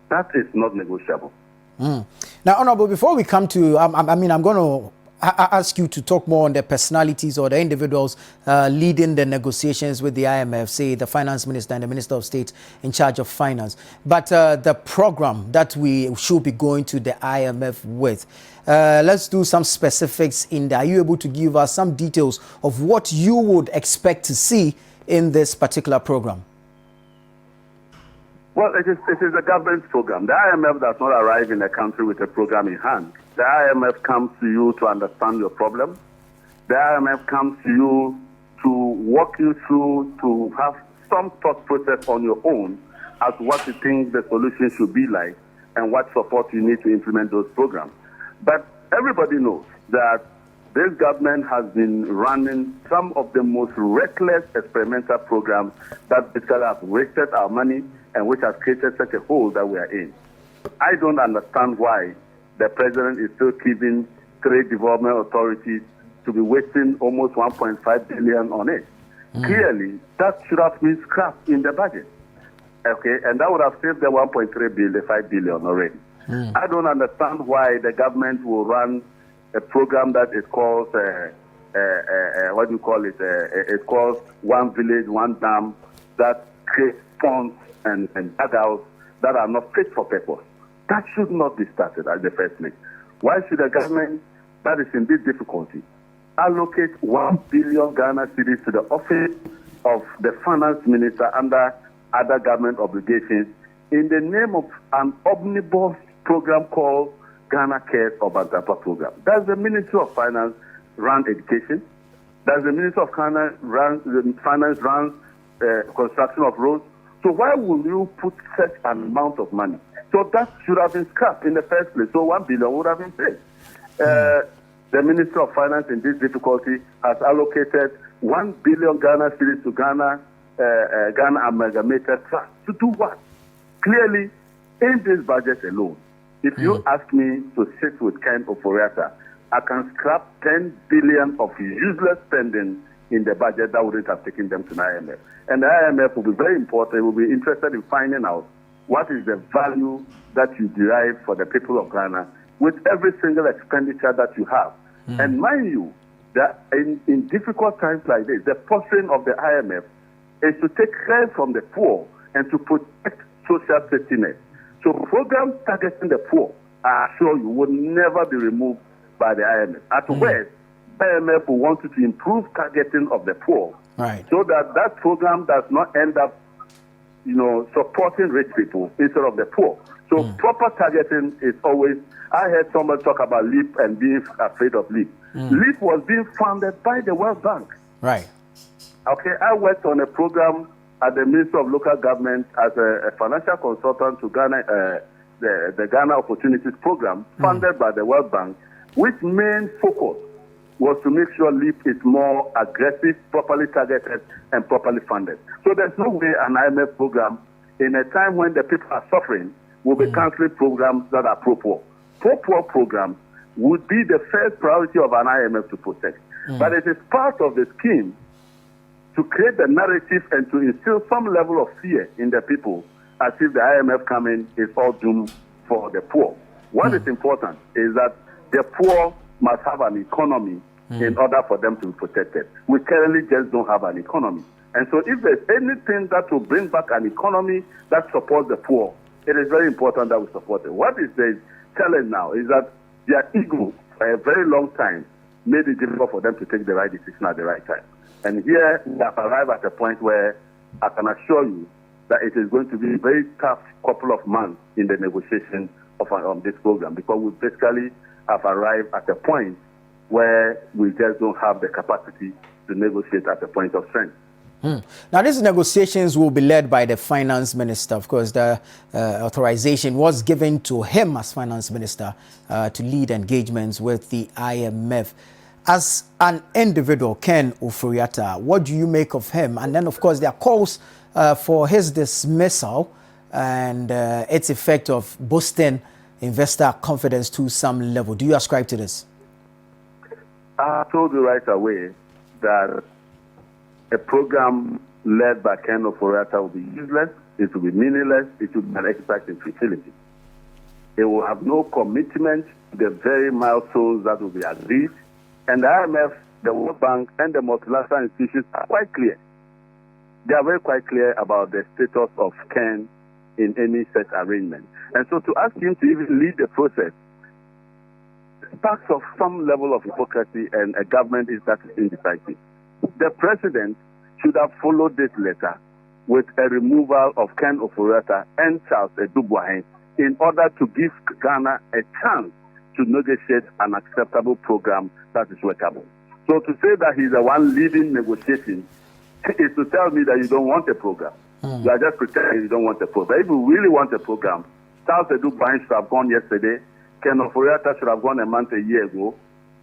That is not negotiable. Now, Honorable, before we come to, I'm going to ask you to talk more on the personalities or the individuals leading the negotiations with the IMF, say the Finance Minister and the Minister of State in charge of Finance. But the program that we should be going to the IMF with, let's do some specifics in there. Are you able to give us some details of what you would expect to see in this particular program? Well, it is a government program. The IMF does not arrive in a country with a program in hand. The IMF comes to you to understand your problem. The IMF comes to you to walk you through, to have some thought process on your own as what you think the solution should be like and what support you need to implement those programs. But everybody knows that this government has been running some of the most reckless experimental programs that basically have wasted our money and which has created such a hole that we are in. I don't understand why the President is still keeping trade development authorities to be wasting almost 1.5 billion on it. Clearly, that should have been scrapped in the budget. Okay, and that would have saved the 1.3 billion, the 5 billion already. I don't understand why the government will run a program that is called, what do you call it? It's called One Village, One Dam, that creates ponds and dugouts that are not fit for purpose. That should not be started at the first place. Why should a government that is in this difficulty allocate 1 billion Ghana cedis to the office of the finance minister under other government obligations in the name of an omnibus program called Ghana Cares or Bantapa program? Does the Ministry of Finance run education? Does the Ministry of Finance run construction of roads? So why will you put such an amount of money? So that should have been scrapped in the first place. So 1 billion would have been paid. The Ministry of Finance in this difficulty has allocated 1 billion Ghana cedis to Ghana Amalgamated Trust. To do what? Clearly, in this budget alone, if you ask me to sit with Ken Oforiatta, I can scrap 10 billion of useless spending in the budget that wouldn't have taken them to the IMF. And the IMF will be very important. It will be interested in finding out what is the value that you derive for the people of Ghana with every single expenditure that you have. And mind you, that in difficult times like this, the posture of the IMF is to take care from the poor and to protect social safety net. So programs targeting the poor, I assure you, will never be removed by the IMF. At worst, IMF will want to improve targeting of the poor, so that that program does not end up, supporting rich people instead of the poor. So proper targeting is always. I heard somebody talk about LEAP and being afraid of LEAP. LEAP was being funded by the World Bank. Right. Okay, I worked on a program at the Ministry of Local Government as a financial consultant to Ghana, the Ghana Opportunities Program, funded by the World Bank, which main focus was to make sure LEAP is more aggressive, properly targeted, and properly funded. So there's no way an IMF program, in a time when the people are suffering, will be canceling programs that are pro-poor. Pro-poor programs would be the first priority of an IMF to protect. But it is part of the scheme to create the narrative and to instill some level of fear in the people, as if the IMF coming is all doomed for the poor. What is important is that the poor must have an economy in order for them to be protected. We currently just don't have an economy. And so if there's anything that will bring back an economy that supports the poor, it is very important that we support it. What is the challenge now is that their ego, for a very long time, made it difficult for them to take the right decision at the right time. And here we have arrived at a point where I can assure you that it is going to be a very tough couple of months in the negotiation of this program, because we basically have arrived at a point where we just don't have the capacity to negotiate at a point of strength. Now, these negotiations will be led by the finance minister. Of course, the authorization was given to him as finance minister to lead engagements with the IMF. As an individual, Ken Ofori-Atta, what do you make of him? And then, of course, there are calls for his dismissal and its effect of boosting investor confidence to some level. Do you ascribe to this? I told you right away that a program led by Ken Ofori-Atta will be useless, it will be meaningless, it will be an exercise in futility. It will have no commitment to the very milestones that will be agreed. And the IMF, the World Bank, and the multilateral institutions are quite clear. They are very quite clear about the status of Ken in any such arrangement. And so to ask him to even lead the process sparks of some level of hypocrisy, and a government is that indecisive. The president should have followed this letter with a removal of Ken Ofori-Atta and Charles Edubwahin in order to give Ghana a chance to negotiate an acceptable program that is workable. So to say that he's the one leading negotiations is to tell me that you don't want a program. You are just pretending you don't want a program. If you really want a program, Charles Edubwahin should have gone yesterday. Ken Ofori-Atta should have gone a year ago.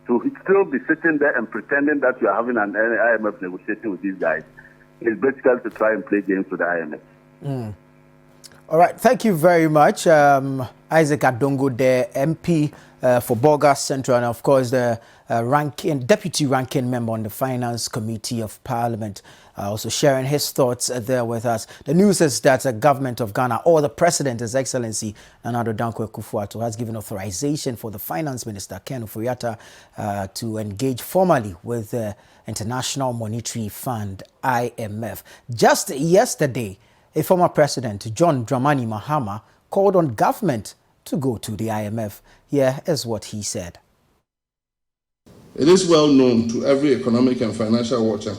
To still be sitting there and pretending that you are having an IMF negotiation with these guys is basically to try and play games with the IMF. All right, thank you very much. Isaac Adongo, the MP for Bolga Central, and of course the deputy ranking member on the Finance Committee of Parliament, also sharing his thoughts there with us. The news is that the government of Ghana, or the President, His Excellency Nana Addo Dankwa Akufo-Addo, has given authorization for the Finance Minister, Ken Ofori-Atta, to engage formally with the International Monetary Fund, IMF. Just yesterday, a former president, John Dramani Mahama, called on government to go to the IMF. Here is what he said. It is well known to every economic and financial watcher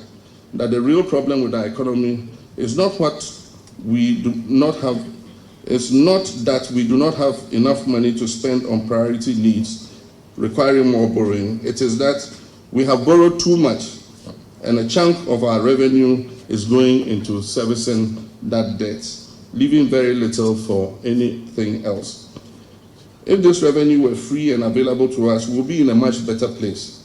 that the real problem with our economy is not what we do not have. It's not that we do not have enough money to spend on priority needs requiring more borrowing. It is that we have borrowed too much, and a chunk of our revenue is going into servicing that debt, leaving very little for anything else. If this revenue were free and available to us, we'll be in a much better place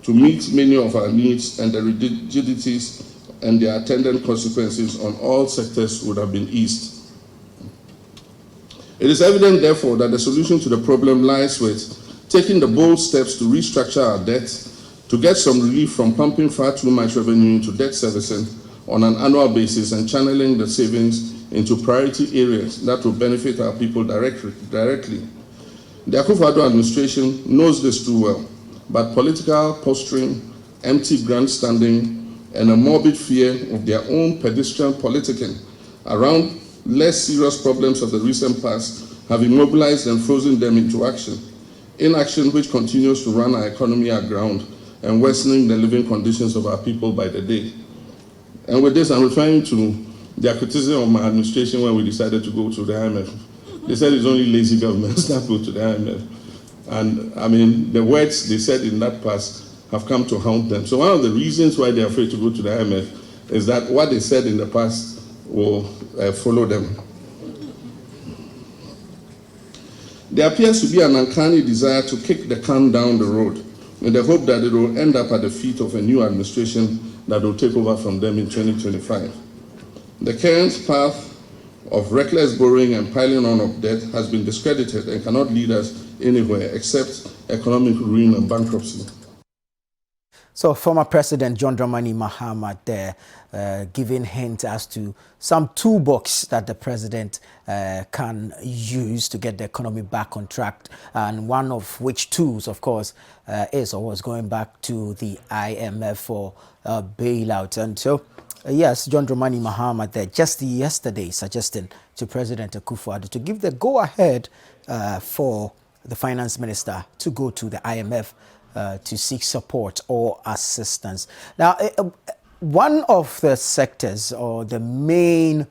to meet many of our needs, and the rigidities and their attendant consequences on all sectors would have been eased. It is evident, therefore, that the solution to the problem lies with taking the bold steps to restructure our debt, to get some relief from pumping far too much revenue into debt servicing on an annual basis and channeling the savings into priority areas that will benefit our people directly. The Akufo-Addo administration knows this too well, but political posturing, empty grandstanding, and a morbid fear of their own pedestrian politicking around less serious problems of the recent past have immobilized and frozen them into action. Inaction which continues to run our economy aground and worsening the living conditions of our people by the day. And with this, I'm referring to their criticism of my administration when we decided to go to the IMF. They said it's only lazy governments that go to the IMF. And I mean, the words they said in that past have come to haunt them. So one of the reasons why they're afraid to go to the IMF is that what they said in the past will follow them. There appears to be an uncanny desire to kick the can down the road in the hope that it will end up at the feet of a new administration that will take over from them in 2025. The current path of reckless borrowing and piling on of debt has been discredited and cannot lead us anywhere except economic ruin and bankruptcy. So former President John Dramani Mahama there giving hint as to some toolbox that the president can use to get the economy back on track, and one of which tools, of course, is or was going back to the IMF for bailout. And so, yes, John Dramani Mahama there just yesterday suggesting to President Akufo-Addo to give the go-ahead for the finance minister to go to the IMF to seek support or assistance. Now, one of the sectors or the main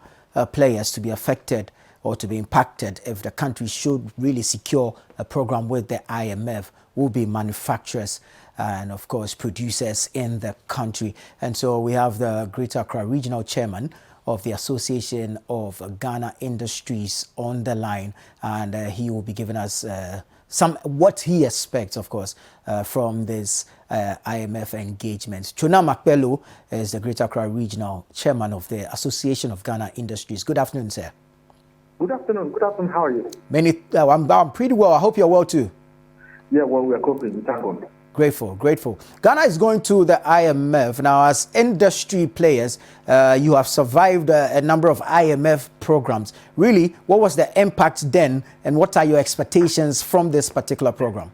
players to be affected or to be impacted if the country should really secure a program with the IMF will be manufacturers. and, of course, producers in the country. And so we have the Greater Accra Regional Chairman of the Association of Ghana Industries on the line, and he will be giving us what he expects, of course, from this IMF engagement. Chona Makpelo is the Greater Accra Regional Chairman of the Association of Ghana Industries. Good afternoon, sir. Good afternoon. Good afternoon. How are you? I'm pretty well. I hope you're well too. Yeah, well, we are coping. Thank God. Grateful. Ghana is going to the IMF. Now, as industry players, you have survived a number of IMF programs. Really, what was the impact then, and what are your expectations from this particular program?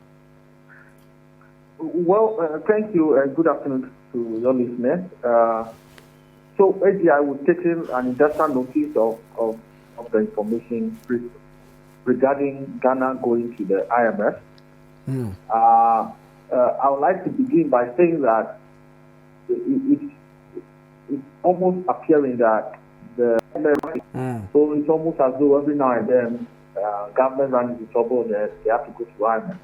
Well, thank you, and good afternoon to your listeners. So, AGI was taking an industrial notice of the information regarding Ghana going to the IMF. I would like to begin by saying that it's almost appearing that so it's almost as though every now and then government runs into trouble that they have to go to IMF.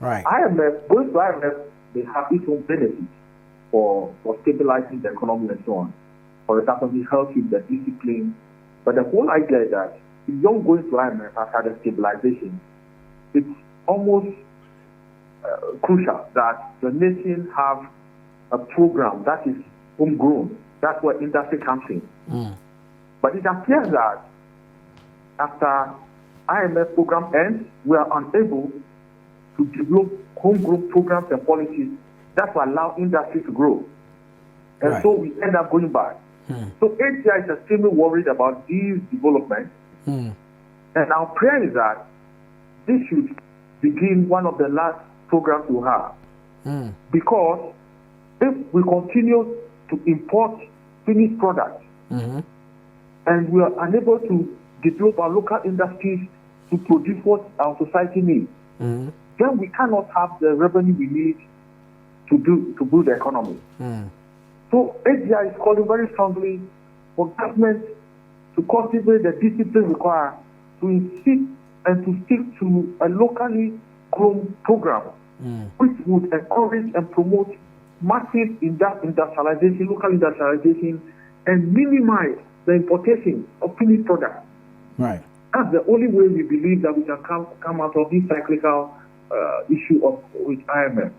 Right. IMF, going to IMF, they have its own benefits for stabilizing the economy and so on. For example, it helps with the discipline. But the whole idea is that if you don't go into IMF as had a stabilization, it's almost crucial that the nation have a program that is homegrown. That's where industry comes in. But it appears that after IMF program ends, we are unable to develop homegrown programs and policies that will allow industry to grow. And so we end up going back. So AGI is extremely worried about these developments. And our prayer is that this should begin one of the last programs we have. Because if we continue to import finished products and we are unable to develop our local industries to produce what our society needs, then we cannot have the revenue we need to build the economy. So AGI is calling very strongly for government to cultivate the discipline required to insist and to stick to a locally grown program which would encourage and promote massive industrialization, local industrialization, and minimize the importation of finished products. Right. That's the only way we believe that we can come out of this cyclical issue with IMF.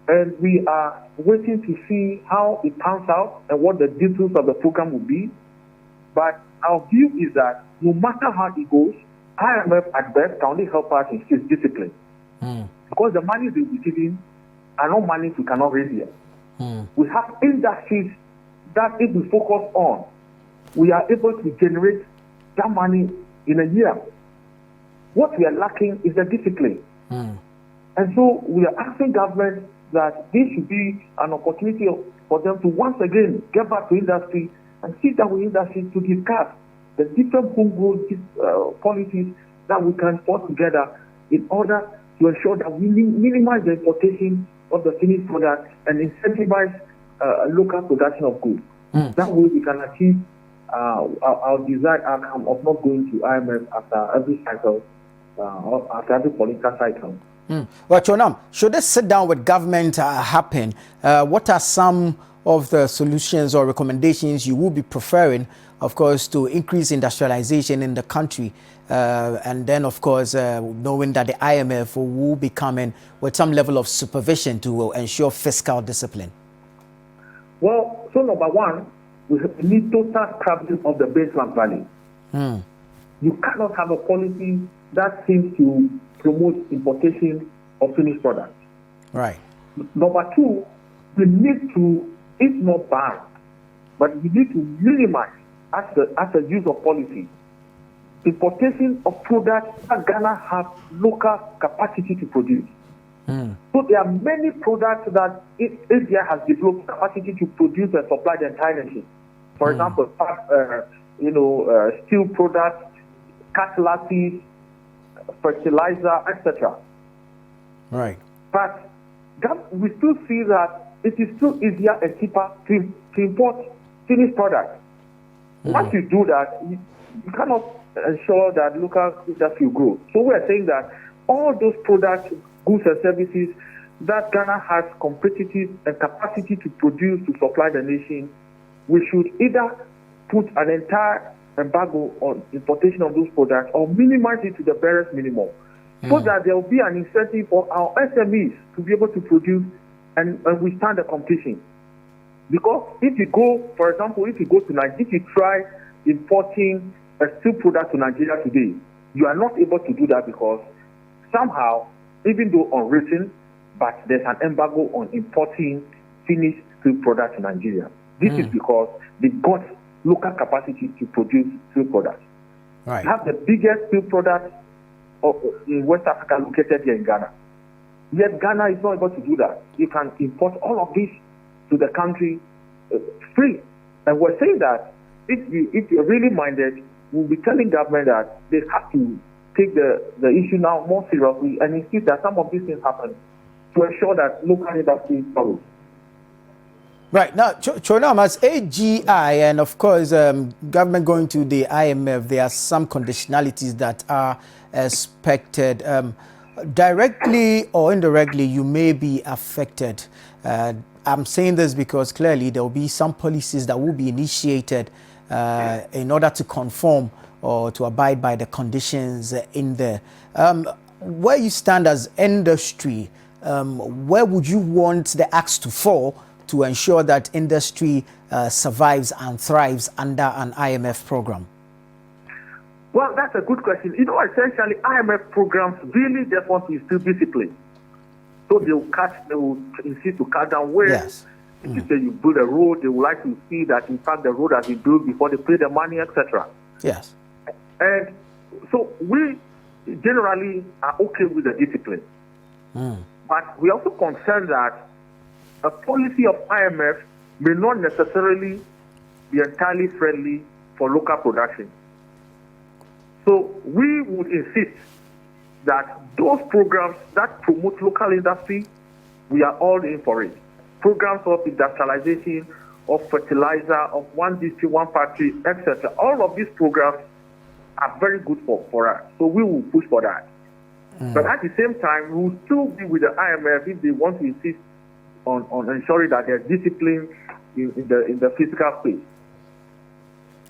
And we are waiting to see how it pans out and what the details of the program will be. But our view is that no matter how it goes, IMF at best can only help us insist discipline. Because the money they're receiving are not money we cannot raise here. We have industries that if we focus on, we are able to generate that money in a year. What we are lacking is the discipline. And so we are asking government that this should be an opportunity for them to once again get back to industry and sit down with industry to discuss the different homegrown policies that we can put together in order to ensure that we minimize the importation of the finished product and incentivize local production of goods. That way we can achieve our desired outcome of not going to IMF after every cycle, after every political cycle. Well, Chonam, should this sit down with government happen, what are some of the solutions or recommendations you will be preferring, of course, to increase industrialization in the country? And then, of course, knowing that the IMF will be coming with some level of supervision to ensure fiscal discipline? Well, so number one, we need total scrapping of the baseline value. You cannot have a policy that seems to promote importation of finished products. Right. Number two, we need to, if not ban, but we need to minimize as a use of policy importation of products that Ghana has local capacity to produce. So there are many products that Asia has developed capacity to produce and supply the entire nation. For example, steel products, cutlasses, fertilizer, etc. Right. But we still see that it is still easier and cheaper to import finished products. Once you do that, you cannot ensure that local industry will grow. So we are saying that all those products, goods and services that Ghana has competitive and capacity to produce, to supply the nation, we should either put an entire embargo on importation of those products or minimize it to the barest minimum, so that there will be an incentive for our SMEs to be able to produce and withstand the competition. Because if you go, for example, if you try importing a steel product to Nigeria today, you are not able to do that because somehow, even though unwritten, but there's an embargo on importing finished steel products to Nigeria. This is because they got local capacity to produce steel products. Right. We have the biggest steel product in West Africa located here in Ghana. Yet Ghana is not able to do that. You can import all of this to the country free. And we're saying that if you're really minded, we'll be telling government that they have to take the issue now more seriously and insist that some of these things happen to ensure that local industry follows. Right. Now, Chonam, as AGI and, of course, government going to the IMF, there are some conditionalities that are expected. Directly or indirectly, you may be affected. I'm saying this because clearly there will be some policies that will be initiated in order to conform or to abide by the conditions in there. Where you stand as industry, where would you want the axe to fall to ensure that industry survives and thrives under an IMF program? Well, that's a good question. You know, essentially, IMF programs really just want to instill discipline. So they will insist to cut down waste. Yes. If you say you build a road, they would like to see that, in fact, the road has been built before they pay the money, etc. Yes. And so we generally are okay with the discipline. But we also concerned that a policy of IMF may not necessarily be entirely friendly for local production. So we would insist that those programs that promote local industry, we are all in for it. Programs of industrialization, of fertilizer, of one district, one factory, etc. All of these programs are very good for us. So we will push for that. But at the same time, we will still be with the IMF if they want to insist on ensuring that there's discipline in the physical space.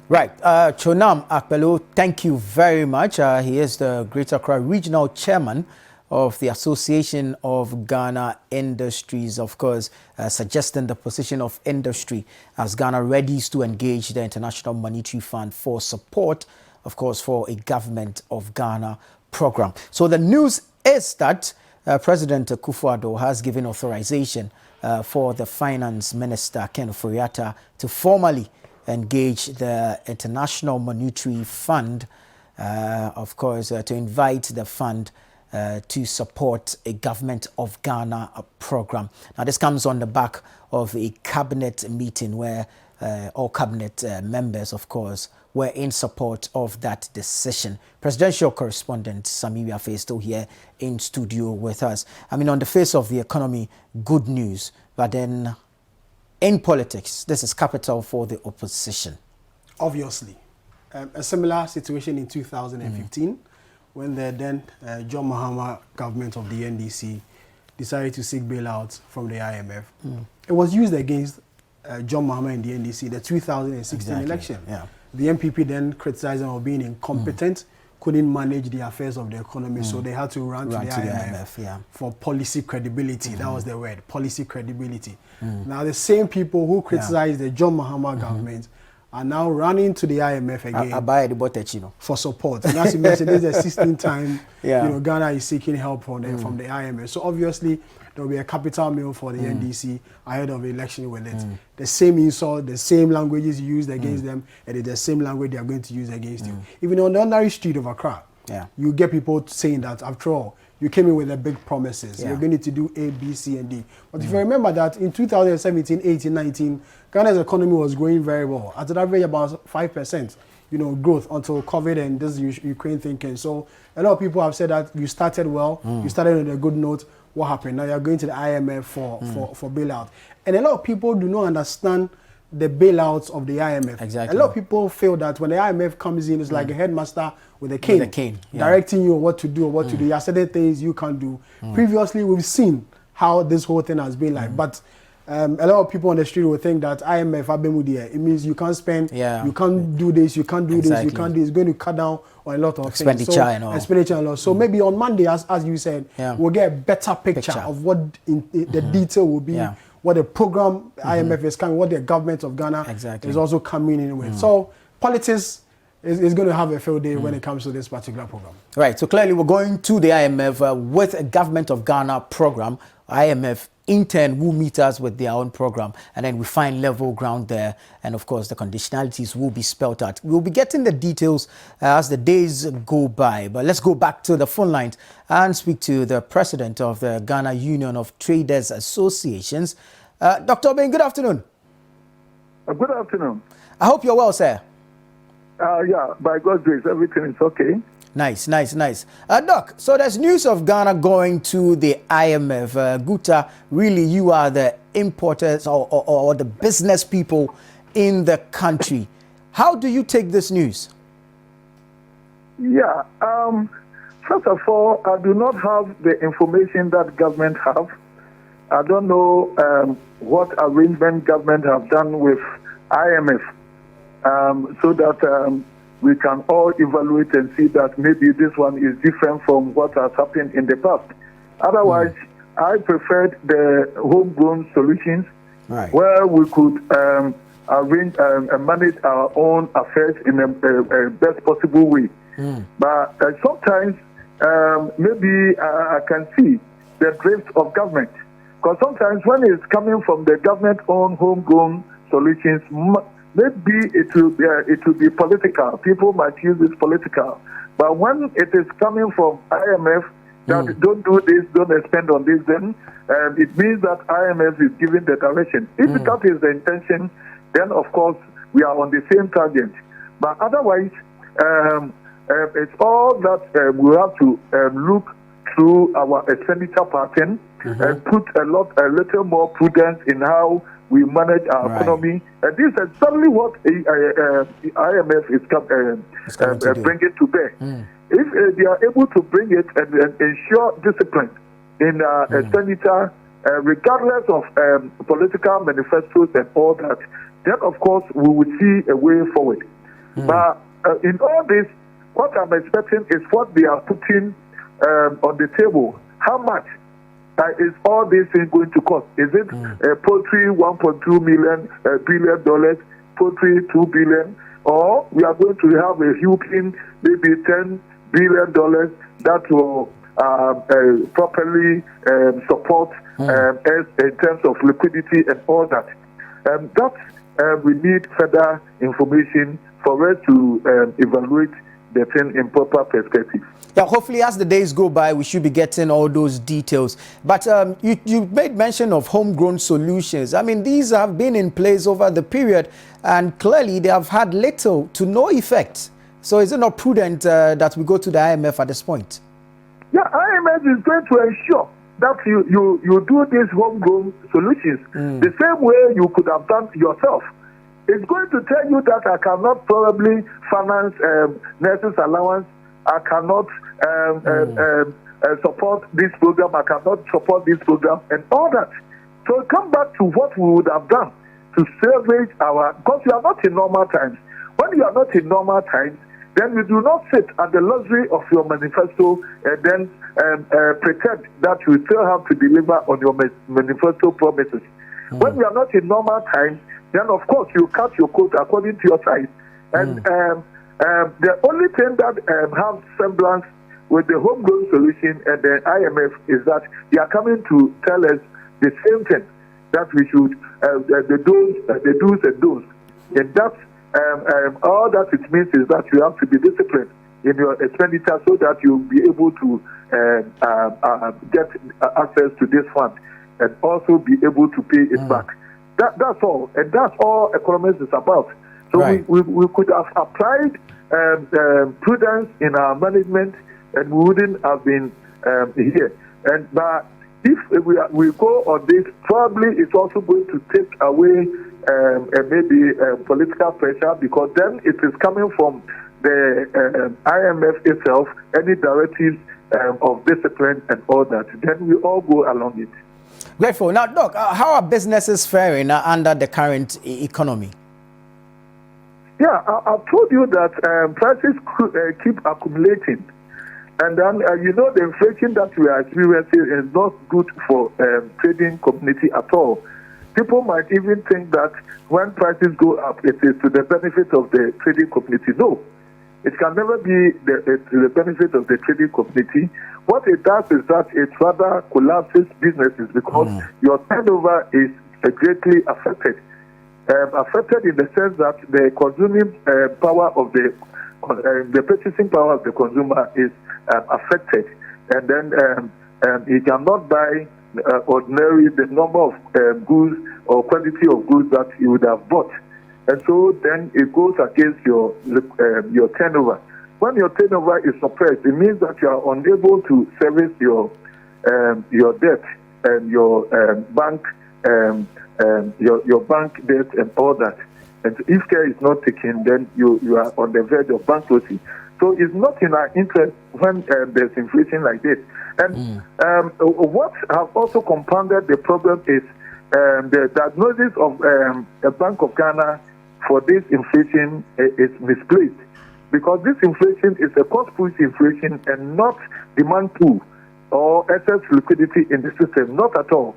Right. Chonam Akpelo, thank you very much. He is the Greater Accra Regional Chairman of the Association of Ghana Industries, of course, suggesting the position of industry as Ghana readies to engage the International Monetary Fund for support, of course, for a Government of Ghana program. So the news is that President Akufo-Addo has given authorization for the Finance Minister, Ken Ofori-Atta, to formally engage the International Monetary Fund, of course, to invite the fund to support a Government of Ghana program. Now, this comes on the back of a cabinet meeting where all cabinet members, of course, were in support of that decision. Presidential correspondent Sami Wiafe is still here in studio with us. I mean, on the face of the economy, good news, but then in politics, this is capital for the opposition. Obviously. A similar situation in 2015 when the then John Mahama government of the NDC decided to seek bailout from the IMF. It was used against John Mahama and the NDC, the 2016 election. Yeah. The MPP then criticized them of being incompetent, couldn't manage the affairs of the economy, so they had to run to the IMF for policy credibility. That was the word, policy credibility. Now the same people who criticized the John Mahama government are now running to the IMF again for support. And as you mentioned, this is the 16th time Ghana is seeking help from the IMF. So obviously there will be a capital meal for the NDC ahead of the election with it. The same insult, the same languages used against them, and it's the same language they are going to use against you. Even on the ordinary street of Accra, you get people saying that, after all, you came in with the big promises. You're going to do A, B, C, and D. But if you remember that in 2017, 18, 19, Ghana's economy was growing very well. At an average about 5%, growth until COVID and this Ukraine thinking. So a lot of people have said that you started well, you started on a good note. What happened? Now you're going to the IMF for bailout. And a lot of people do not understand the bailouts of the IMF. Exactly. A lot of people feel that when the IMF comes in, it's like a headmaster with a cane, yeah. directing you what to do or what to do. There are certain things you can't do. Previously, we've seen how this whole thing has been like. But a lot of people on the street will think that IMF have been with you. It means you can't spend, you can't do this, you can't do this, you can't do this. It's going to cut down on a lot of expenditure things. So, and all. Expenditure and all. So maybe on Monday, as you said, we'll get a better picture of what the detail will be, what the program IMF is coming, what the government of Ghana is also coming in with. So politics is going to have a field day when it comes to this particular program. Right. So clearly we're going to the IMF with a government of Ghana program. IMF in turn will meet us with their own program, and then we find level ground there, and of course the conditionalities will be spelled out. We'll be getting the details as the days go by, but let's go back to the phone lines and speak to the president of the Ghana Union of Traders Associations. Dr. Obeng, good afternoon. Good afternoon. I hope you're well, sir. Yeah, by God's grace, everything is okay. Nice. Doc, so there's news of Ghana going to the IMF. Guta, really, you are the importers or the business people in the country. How do you take this news? Yeah, first of all, I do not have the information that government have. I don't know what arrangement government have done with IMF so that we can all evaluate and see that maybe this one is different from what has happened in the past. Otherwise, I preferred the homegrown solutions where we could arrange and manage our own affairs in a best possible way. But sometimes maybe I can see the drift of government. Because sometimes when it's coming from the government-owned homegrown solutions, maybe it will be political. People might use this political. But when it is coming from IMF, that don't do this, don't expend on this, then it means that IMF is giving the direction. If that is the intention, then of course we are on the same target. But otherwise, it's all that we have to look through our expenditure pattern and put a little more prudence in how we manage our economy. And this is certainly what IMF is bringing to bear. If they are able to bring it and ensure discipline in expenditure, regardless of political manifestos and all that, then of course we will see a way forward. But in all this, what I'm expecting is what they are putting on the table. How much is all this thing going to cost? Is it poultry $1.2 billion, poultry $2 billion, or we are going to have a whooping maybe $10 billion that will properly support us in terms of liquidity and all that? We need further information for us to evaluate the thing in proper perspective. Yeah, hopefully as the days go by, we should be getting all those details. But you made mention of homegrown solutions. I mean, these have been in place over the period, and clearly they have had little to no effect. So is it not prudent that we go to the IMF at this point? Yeah, IMF is going to ensure that you do these homegrown solutions the same way you could have done yourself. It's going to tell you that I cannot probably finance nurses' allowance. I cannot support this program. I cannot support this program and all that. So come back to what we would have done to salvage our... Because you are not in normal times. When you are not in normal times, then you do not sit at the luxury of your manifesto and then pretend that you still have to deliver on your manifesto promises. When you are not in normal times, then of course you cut your coat according to your size. And the only thing that has semblance with the homegrown solution and the IMF is that they are coming to tell us the same thing, that we should, the do's and don'ts. And that's all that it means is that you have to be disciplined in your expenditure so that you'll be able to get access to this fund and also be able to pay it back. That's all. And that's all economics is about. So we could have applied prudence in our management and we wouldn't have been here. But if we go on this, probably it's also going to take away maybe political pressure, because then it is coming from the IMF itself, any directives of discipline and all that. Then we all go along it. Grateful. Now, Doc, how are businesses faring under the current economy? Yeah, I've told you that prices keep accumulating. And then, the inflation that we are experiencing is not good for trading community at all. People might even think that when prices go up, it is to the benefit of the trading community. No, it can never be to the benefit of the trading community. What it does is that it rather collapses businesses because your turnover is greatly affected. Affected in the sense that the consuming power of the purchasing power of the consumer is affected, and then he cannot buy ordinarily the number of goods or quantity of goods that he would have bought, and so then it goes against your turnover. When your turnover is suppressed, it means that you are unable to service your debt and your bank. Your bank debt and all that, and if care is not taken, then you are on the verge of bankruptcy. So it's not in our interest when there's inflation like this. And what has also compounded the problem is the diagnosis of the Bank of Ghana for this inflation is misplaced, because this inflation is a cost-push inflation and not demand pull or excess liquidity in the system, not at all.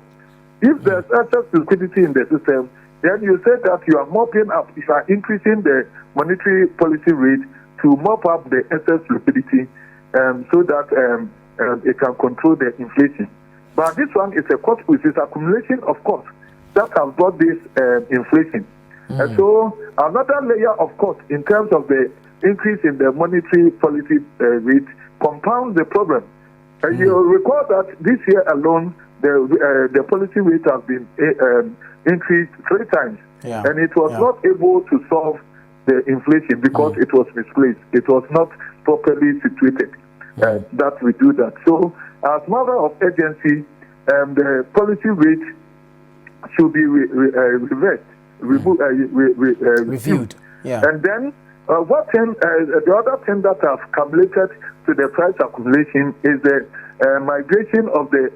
If there's excess liquidity in the system, then you say that you are mopping up, if you are increasing the monetary policy rate to mop up the excess liquidity so that it can control the inflation. But this one is a cost push, it's accumulation of costs that has brought this inflation. And so another layer of cost in terms of the increase in the monetary policy rate compounds the problem. And you recall that this year alone, the policy rate has been increased 3 times, and it was not able to solve the inflation because it was misplaced. It was not properly situated that we do that. So, as matter of urgency, the policy rate should be reversed, reviewed. And then, the other thing that has accumulated to the price accumulation is the migration of the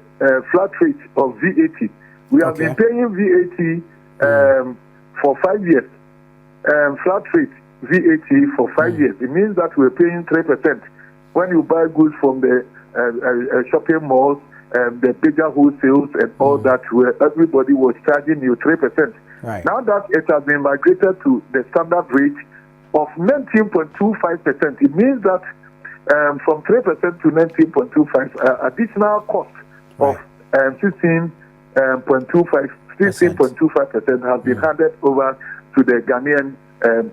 flat rate of VAT. We have been paying VAT for 5 years. Flat rate VAT for 5 years. It means that we're paying 3%. When you buy goods from the shopping malls, the bigger wholesales and all that, where everybody was charging you 3%. Right. Now that it has been migrated to the standard rate of 19.25%, it means that from 3% to 19.25, additional cost of 16.25% has been handed over to the Ghanaian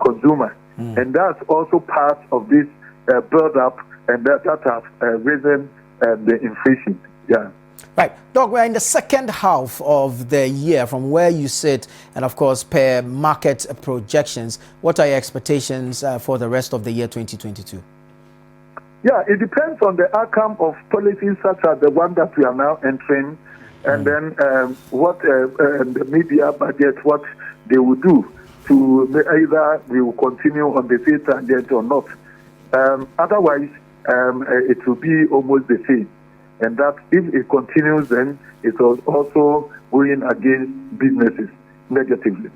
consumer. And that's also part of this build-up, and that has risen the inflation. Yeah. Right. Doc, we're in the second half of the year from where you sit, and of course, per market projections. What are your expectations for the rest of the year 2022? Yeah, it depends on the outcome of policies such as the one that we are now entering, and then what the media budget, what they will do to either we will continue on the same tangent or not. Otherwise, it will be almost the same. And that if it continues, then it was also going against businesses negatively.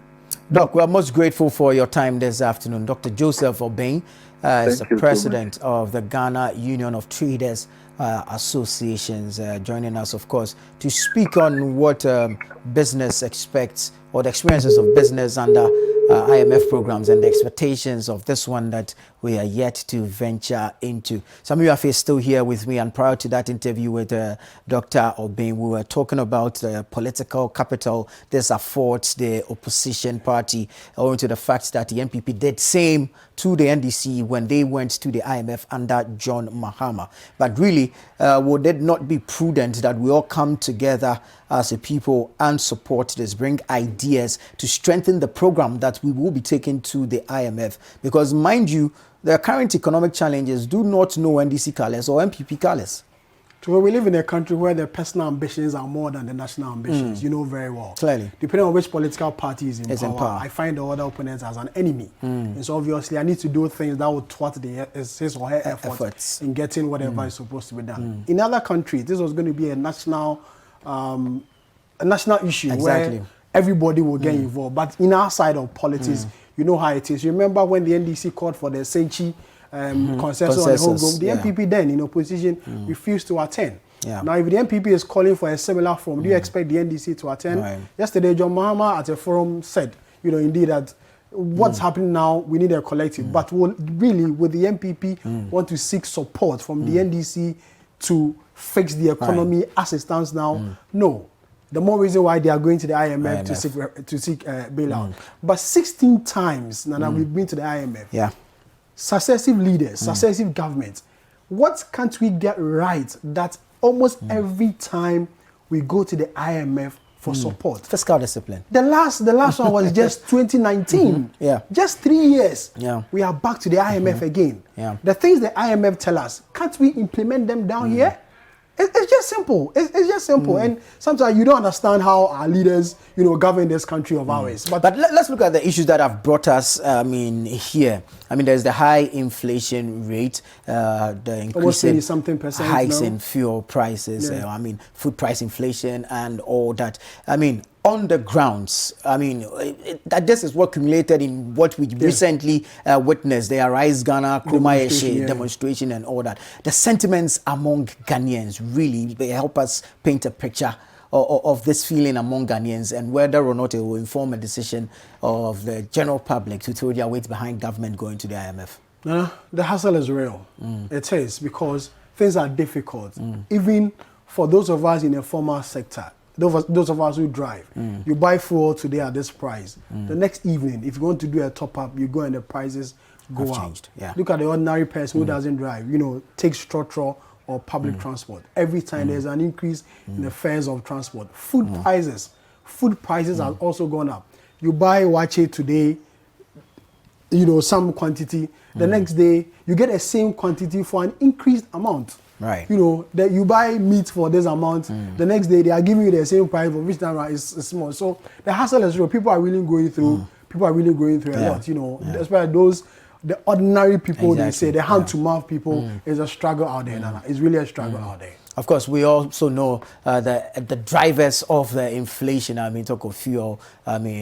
Doc, we are most grateful for your time this afternoon. Dr. Joseph Obeng is the president of the Ghana Union of Traders Associations, joining us, of course, to speak on what business expects, or the experiences of business under IMF programs and the expectations of this one that we are yet to venture into. Some of you are still here with me, and prior to that interview with Dr. Obeng, we were talking about the political capital this affords the opposition party, owing to the fact that the NPP did same to the NDC when they went to the IMF under John Mahama. But really, would it not be prudent that we all come together as a people and support this, bring ideas to strengthen the program that we will be taking to the IMF? Because mind you, the current economic challenges do not know NDC colors or MPP colors. So we live in a country where the personal ambitions are more than the national ambitions, you know very well. Clearly. Depending on which political party is in power, I find the other opponents as an enemy. And so obviously I need to do things that will thwart his or her efforts in getting whatever is supposed to be done. In other countries, this was going to be a national a national issue where everybody will get involved. But in our side of politics, you know how it is. You remember when the NDC called for the Senchi consensus on the home group, the MPP then in opposition refused to attend. Now, if the MPP is calling for a similar forum, do you expect the NDC to attend? Yesterday, John Mahama at a forum said, indeed that what's happening now, we need a collective. But really, would the MPP want to seek support from the NDC to fix the economy as it stands now? No. The more reason why they are going to the IMF. to seek bailout. But 16 times, Nana, we've been to the IMF. Successive leaders, successive governments. What can't we get right that almost every time we go to the IMF for support? Fiscal discipline. The last one was just 2019. Just 3 years. We are back to the IMF again. The things the IMF tell us, can't we implement them down here? It's just simple. It's just simple. And sometimes you don't understand how our leaders, govern this country of ours. But let's look at the issues that have brought us, here. There's the high inflation rate, the increasing hikes in fuel prices, food price inflation and all that. On the grounds, that this is what accumulated in what we recently witnessed, the Arise Ghana, Kruma demonstration and all that. The sentiments among Ghanaians, really, they help us paint a picture of this feeling among Ghanaians and whether or not it will inform a decision of the general public to throw their weight behind government going to the IMF. The hassle is real. It is, because things are difficult. Even for those of us in the formal sector, those of us who drive, you buy fuel today at this price. The next evening, if you want to do a top-up, you go and the prices go up. Look at the ordinary person who doesn't drive, take structural or public transport. Every time there's an increase in the fares of transport. Food prices have also gone up. You buy wache today, some quantity. The next day, you get the same quantity for an increased amount. That you buy meat for this amount, the next day they are giving you the same price, but which time is small. So the hassle is real. People are really going through a lot, especially the ordinary people, they say, the hand-to-mouth people, is a struggle out there, Nana. It's really a struggle out there. Of course, we also know the drivers of the inflation. Talk of fuel,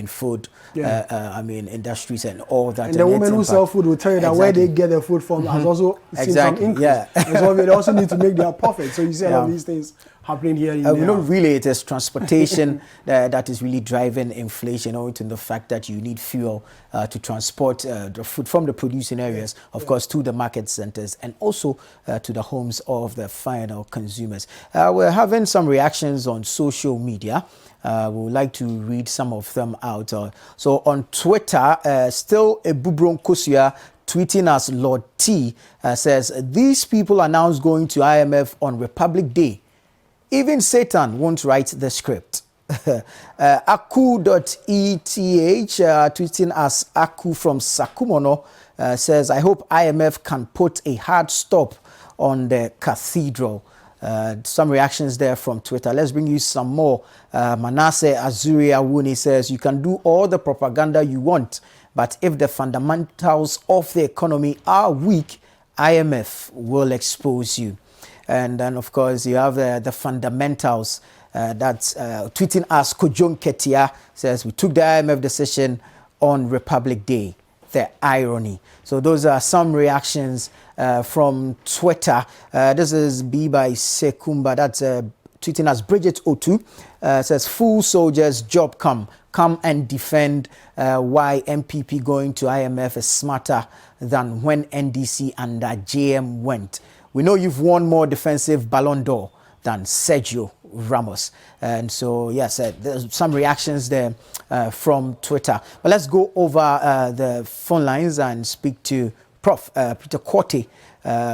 food, industries and all that. And the women who sell food will tell you that where they get their food from has also seen some increase. And so they also need to make their profit. So you see all these things happening here in we know really it is transportation that is really driving inflation, owing to the fact that you need fuel to transport the food from the producing areas, of course, to the market centers and also to the homes of the final consumers. We're having some reactions on social media. We would like to read some of them out. So on Twitter, still Ebubron Kosia tweeting as Lord T says, these people are now going to IMF on Republic Day. Even Satan won't write the script. Aku.eth tweeting as Aku from Sakumono says, I hope IMF can put a hard stop on the cathedral. Some reactions there from Twitter. Let's bring you some more. Manasseh Azuri Awuni says, you can do all the propaganda you want, but if the fundamentals of the economy are weak, IMF will expose you. And then, of course, you have the fundamentals. That's tweeting us, Kojon Ketia says, we took the IMF decision on Republic Day. The irony. So those are some reactions from Twitter. This is B by Sekumba. That's tweeting us, Bridget O2 says, full soldiers, job come and defend why MPP going to IMF is smarter than when NDC and JM went. We know you've won more defensive Ballon d'Or than Sergio Ramos. And so, yes, there's some reactions there from Twitter. But let's go over the phone lines and speak to Prof. Peter Korte,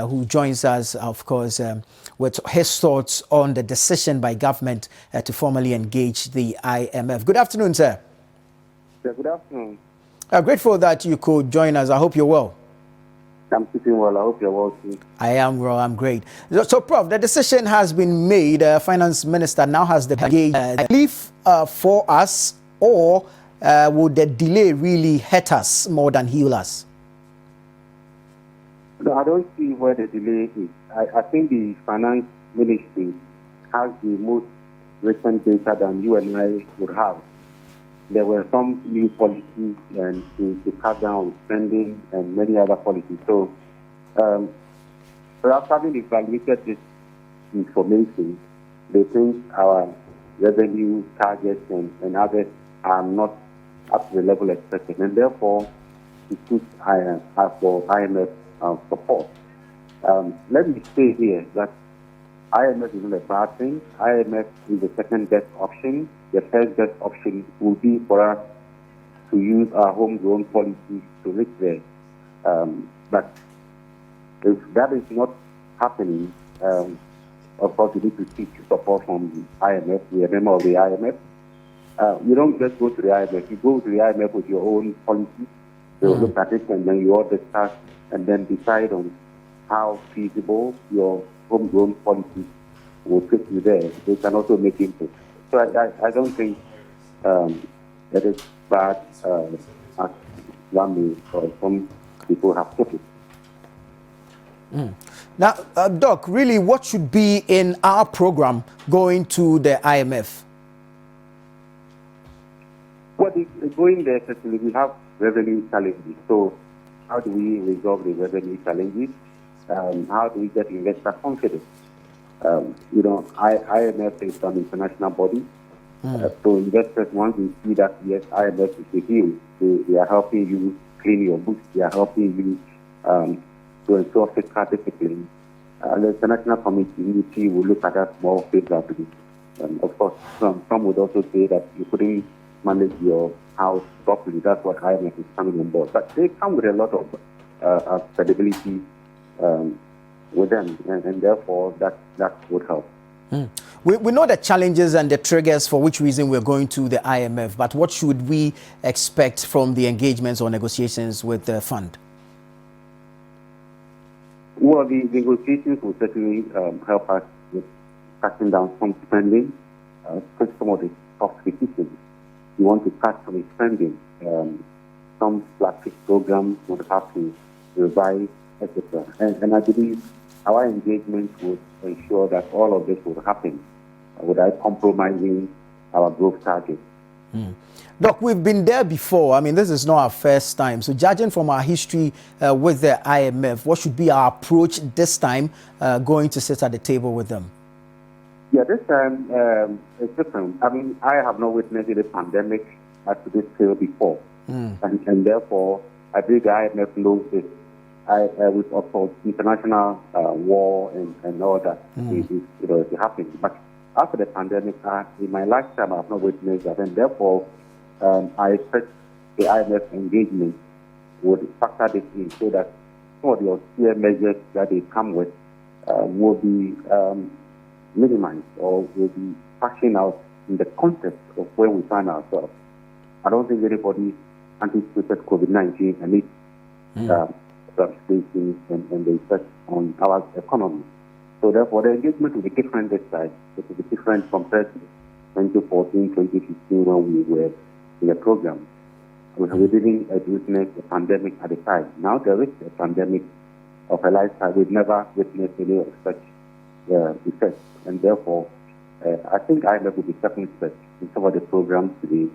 who joins us, of course, with his thoughts on the decision by government to formally engage the IMF. Good afternoon, sir. Yeah, good afternoon. Grateful that you could join us. I hope you're well. I'm keeping well. I hope you're well too. I am well. I'm great. So, Prof, the decision has been made. Finance Minister now has the relief for us, or would the delay really hurt us more than heal us? No, I don't see where the delay is. I think the Finance Ministry has the most recent data than you and I would have. There were some new policies and to cut down on spending and many other policies. So perhaps having evaluated this information, they think our revenue targets and others are not up to the level expected, and therefore it took for IMF support. Let me say here that IMF is not a bad thing. IMF is the second best option. The first best option will be for us to use our homegrown policies to reach there. But if that is not happening, of course, we need to seek support from the IMF. We are a member of the IMF. You don't just go to the IMF. You go to the IMF with your own policies. They will look at it, and then you all discuss and then decide on how feasible your homegrown policies will take you there. They can also make input. So I don't think that is bad as one may or some people have put it. Now, Doc, really, what should be in our program going to the IMF? Well, going there, certainly, we have revenue challenges. So how do we resolve the revenue challenges? How do we get investor confidence? IMF is an international body. So investors, once they see that, yes, IMF is with you, they are helping you clean your books, they are helping you to ensure fiscal discipline. The international community will look at that more favorably. Of course, some would also say that you couldn't manage your house properly. That's what IMF is coming on board. But they come with a lot of credibility with them, and therefore that would help. We know the challenges and the triggers for which reason we're going to the IMF, but what should we expect from the engagements or negotiations with the fund? Well, the negotiations will certainly help us with cutting down some spending, some of the cost decisions. We want to cut some spending. Some flagship programs would have to revise, etc. And I believe our engagement would ensure that all of this would happen without compromising our growth targets. Doc, we've been there before. I mean, this is not our first time. So judging from our history with the IMF, what should be our approach this time going to sit at the table with them? Yeah, this time it's different. I mean, I have not witnessed a pandemic at this scale before. And therefore, I think the IMF knows this. With, of course, international war and all that is happening. But after the pandemic, in my lifetime, I have not witnessed that. And therefore, I expect the IMF engagement would factor this in so that some of the austere measures that they come with will be minimized or will be passing out in the context of where we find ourselves. I don't think anybody anticipated COVID-19 and its ramifications and the effect on our economy. So therefore, the engagement will be different this time. It will be different compared to 2014, 2015 when we were in the program. We didn't witness a pandemic at the time. Now there is a pandemic of a lifetime. We've never witnessed any of such effects. And therefore, I think IMF will be circumspect in some of the programs to be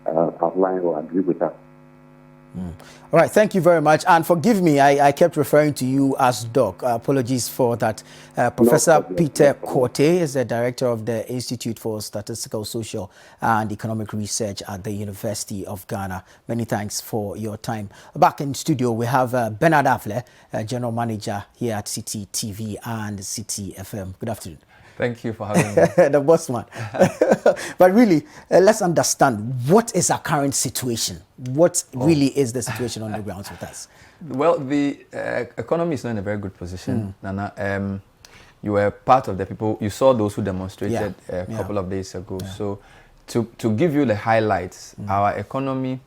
outlined or agree with us. All right, thank you very much. And forgive me, I kept referring to you as Doc. Apologies for that. Professor Peter Korte is the director of the Institute for Statistical, Social and Economic Research at the University of Ghana. Many thanks for your time. Back in studio, we have Bernard Affle, General Manager here at City TV and City FM. Good afternoon. Thank you for having me. The boss man. But really, let's understand, what is our current situation? What really is the situation on the ground with us? Well, the economy is not in a very good position, Nana. You were part of the people, you saw those who demonstrated a couple of days ago. So to give you the highlights, our economy,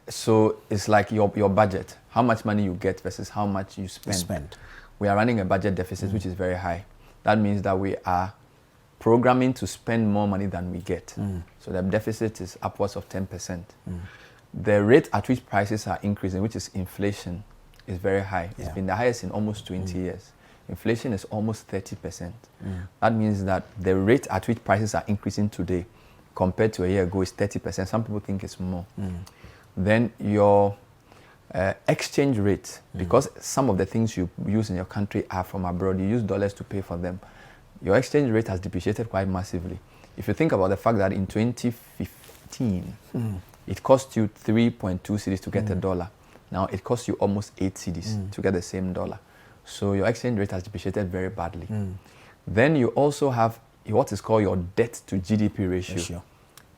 so it's like your budget, how much money you get versus how much you spend. We are running a budget deficit, which is very high. That means that we are programming to spend more money than we get. So the deficit is upwards of 10%. The rate at which prices are increasing, which is inflation, is very high. It's been the highest in almost 20 years. inflation is almost 30%. That means that the rate at which prices are increasing today compared to a year ago is 30%. Some people think it's more. Then your exchange rate, because some of the things you use in your country are from abroad, you use dollars to pay for them. Your exchange rate has depreciated quite massively. If you think about the fact that in 2015, it cost you 3.2 cedis to get a dollar. Now it costs you almost 8 cedis to get the same dollar. So your exchange rate has depreciated very badly. Then you also have what is called your debt to GDP ratio.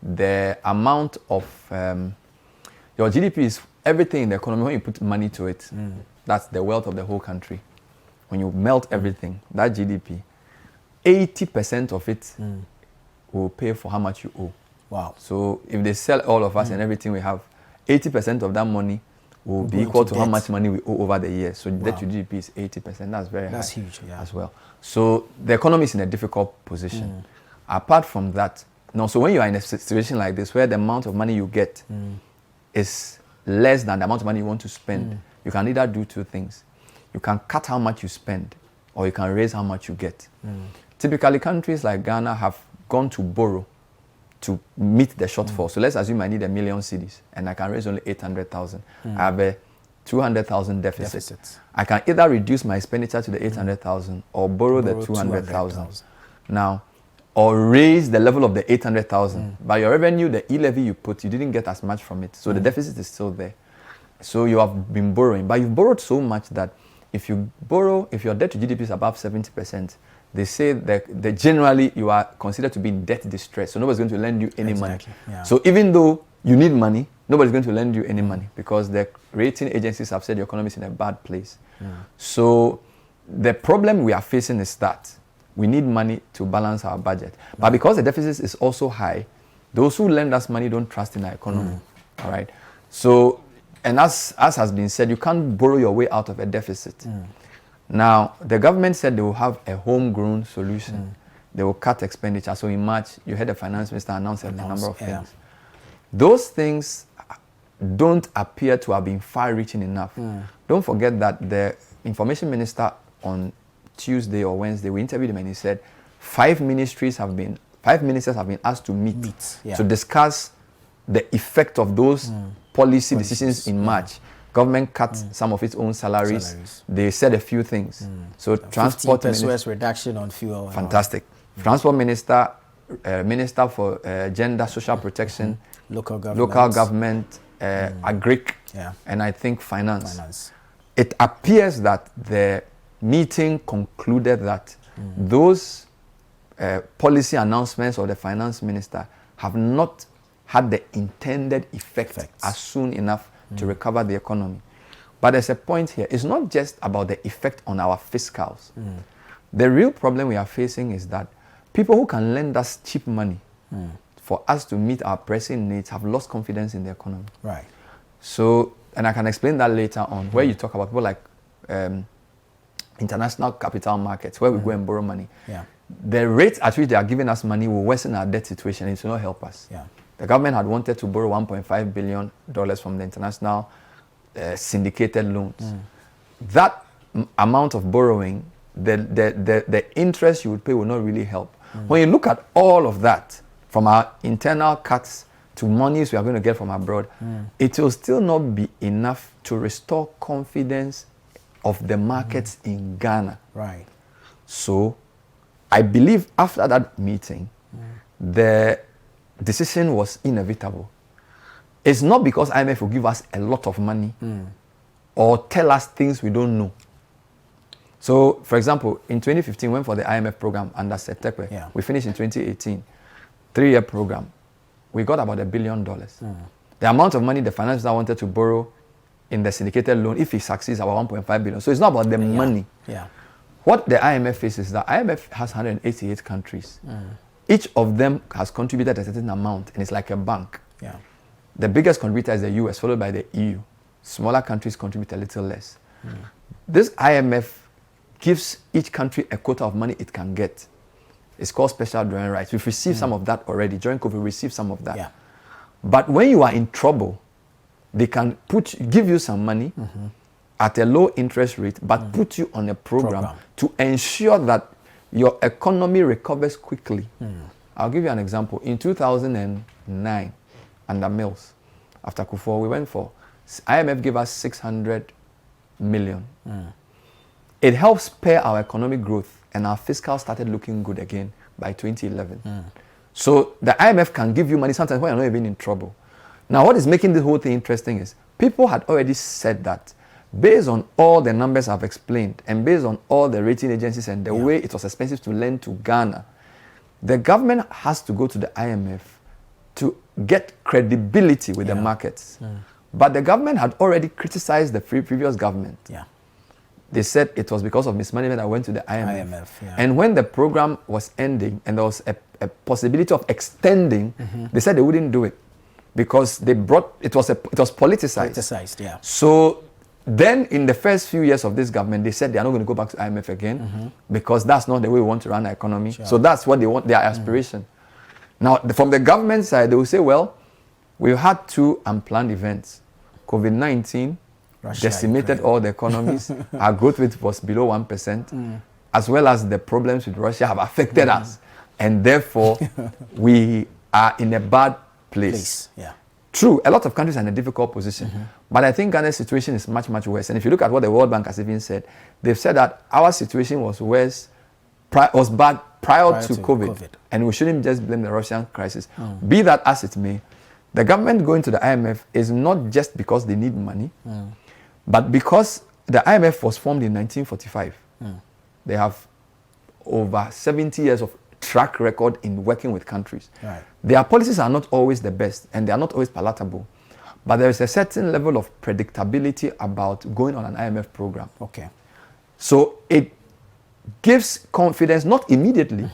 The amount of your GDP is everything in the economy. When you put money to it, that's the wealth of the whole country. When you melt everything, that GDP, 80% of it will pay for how much you owe. Wow. So if they sell all of us and everything we have, 80% of that money will be equal to how much money we owe over the year. So debt to GDP is 80%. That's very high. That's huge, as well. So the economy is in a difficult position. Apart from that, so when you are in a situation like this, where the amount of money you get is less than the amount of money you want to spend, you can either do two things. You can cut how much you spend, or you can raise how much you get. Typically, countries like Ghana have gone to borrow to meet the shortfall. So let's assume I need 1 million cedis and I can raise only 800,000. I have a 200,000 deficit. I can either reduce my expenditure to the 800,000 or borrow the 200,000. Now, or raise the level of the 800,000. By your revenue, the e-levy you put, you didn't get as much from it. So the deficit is still there. So you have been borrowing, but you've borrowed so much that if your debt to GDP is above 70%, they say that generally you are considered to be in debt distress. So nobody's going to lend you any money. Yeah. So even though you need money, nobody's going to lend you any money because the rating agencies have said the economy is in a bad place. So the problem we are facing is that we need money to balance our budget. But because the deficit is also high, those who lend us money don't trust in our economy. All right. So, and as has been said, you can't borrow your way out of a deficit. Now, the government said they will have a homegrown solution. They will cut expenditure. So in March, you heard the finance minister announce a number of things. Those things don't appear to have been far-reaching enough. Don't forget that the information minister on Tuesday or Wednesday, we interviewed him and he said 5 ministers have been asked to meet to discuss the effect of those policy decisions in March. Government cut some of its own salaries. They said a few things. So transport minister, reduction on fuel. Fantastic. Transport minister, minister for gender, social protection, local government, agric, and I think finance. It appears that the meeting concluded that those policy announcements of the finance minister have not had the intended effect as soon enough to recover the economy. But there's a point here. It's not just about the effect on our fiscals. The real problem we are facing is that people who can lend us cheap money for us to meet our pressing needs have lost confidence in the economy. Right. So, and I can explain that later on, where you talk about people like international capital markets, where we go and borrow money. The rate at which they are giving us money will worsen our debt situation. It will not help us. The government had wanted to borrow $1.5 billion from the international syndicated loans. That amount of borrowing, the interest you would pay will not really help. When you look at all of that, from our internal cuts to monies we are going to get from abroad, it will still not be enough to restore confidence of the markets in Ghana. Right. So I believe after that meeting, the decision was inevitable. It's not because IMF will give us a lot of money or tell us things we don't know. So, for example, in 2015, we went for the IMF program under Setekwe. We finished in 2018, 3-year program. We got about $1 billion. The amount of money the finance minister wanted to borrow in the syndicated loan, if he succeeds, about 1.5 billion. So it's not about the money. What the IMF faces is that IMF has 188 countries. Each of them has contributed a certain amount, and it's like a bank. The biggest contributor is the US, followed by the EU. Smaller countries contribute a little less. This IMF gives each country a quota of money it can get. It's called special drawing rights. We've received some of that already. During COVID, we received some of that. But when you are in trouble, they can give you some money, at a low interest rate, but put you on a program to ensure that your economy recovers quickly. I'll give you an example. In 2009, under Mills, after Kufuor, we went for, IMF gave us 600 million. It helped spur our economic growth, and our fiscal started looking good again by 2011. So the IMF can give you money sometimes when you're not even in trouble. Now, what is making this whole thing interesting is people had already said that based on all the numbers I've explained and based on all the rating agencies and the way it was expensive to lend to Ghana, the government has to go to the IMF to get credibility with the markets. But the government had already criticized the previous government. They said it was because of mismanagement that went to the IMF. And when the program was ending and there was a possibility of extending, they said they wouldn't do it because they brought it was politicized. So then in the first few years of this government, they said they are not going to go back to IMF again because that's not the way we want to run the economy. So that's what they want, their aspiration. Now, from the government side, they will say, well, we had two unplanned events. COVID-19 decimated all the economies. Our growth rate was below 1%, as well as the problems with Russia have affected us. And therefore, we are in a bad place. True, a lot of countries are in a difficult position. But I think Ghana's situation is much, much worse. And if you look at what the World Bank has even said, they've said that our situation was worse, was bad prior to COVID. And we shouldn't just blame the Russian crisis. Be that as it may, the government going to the IMF is not just because they need money, but because the IMF was formed in 1945. They have over 70 years of track record in working with countries. Their policies are not always the best and they are not always palatable. But there is a certain level of predictability about going on an IMF program. So it gives confidence, not immediately,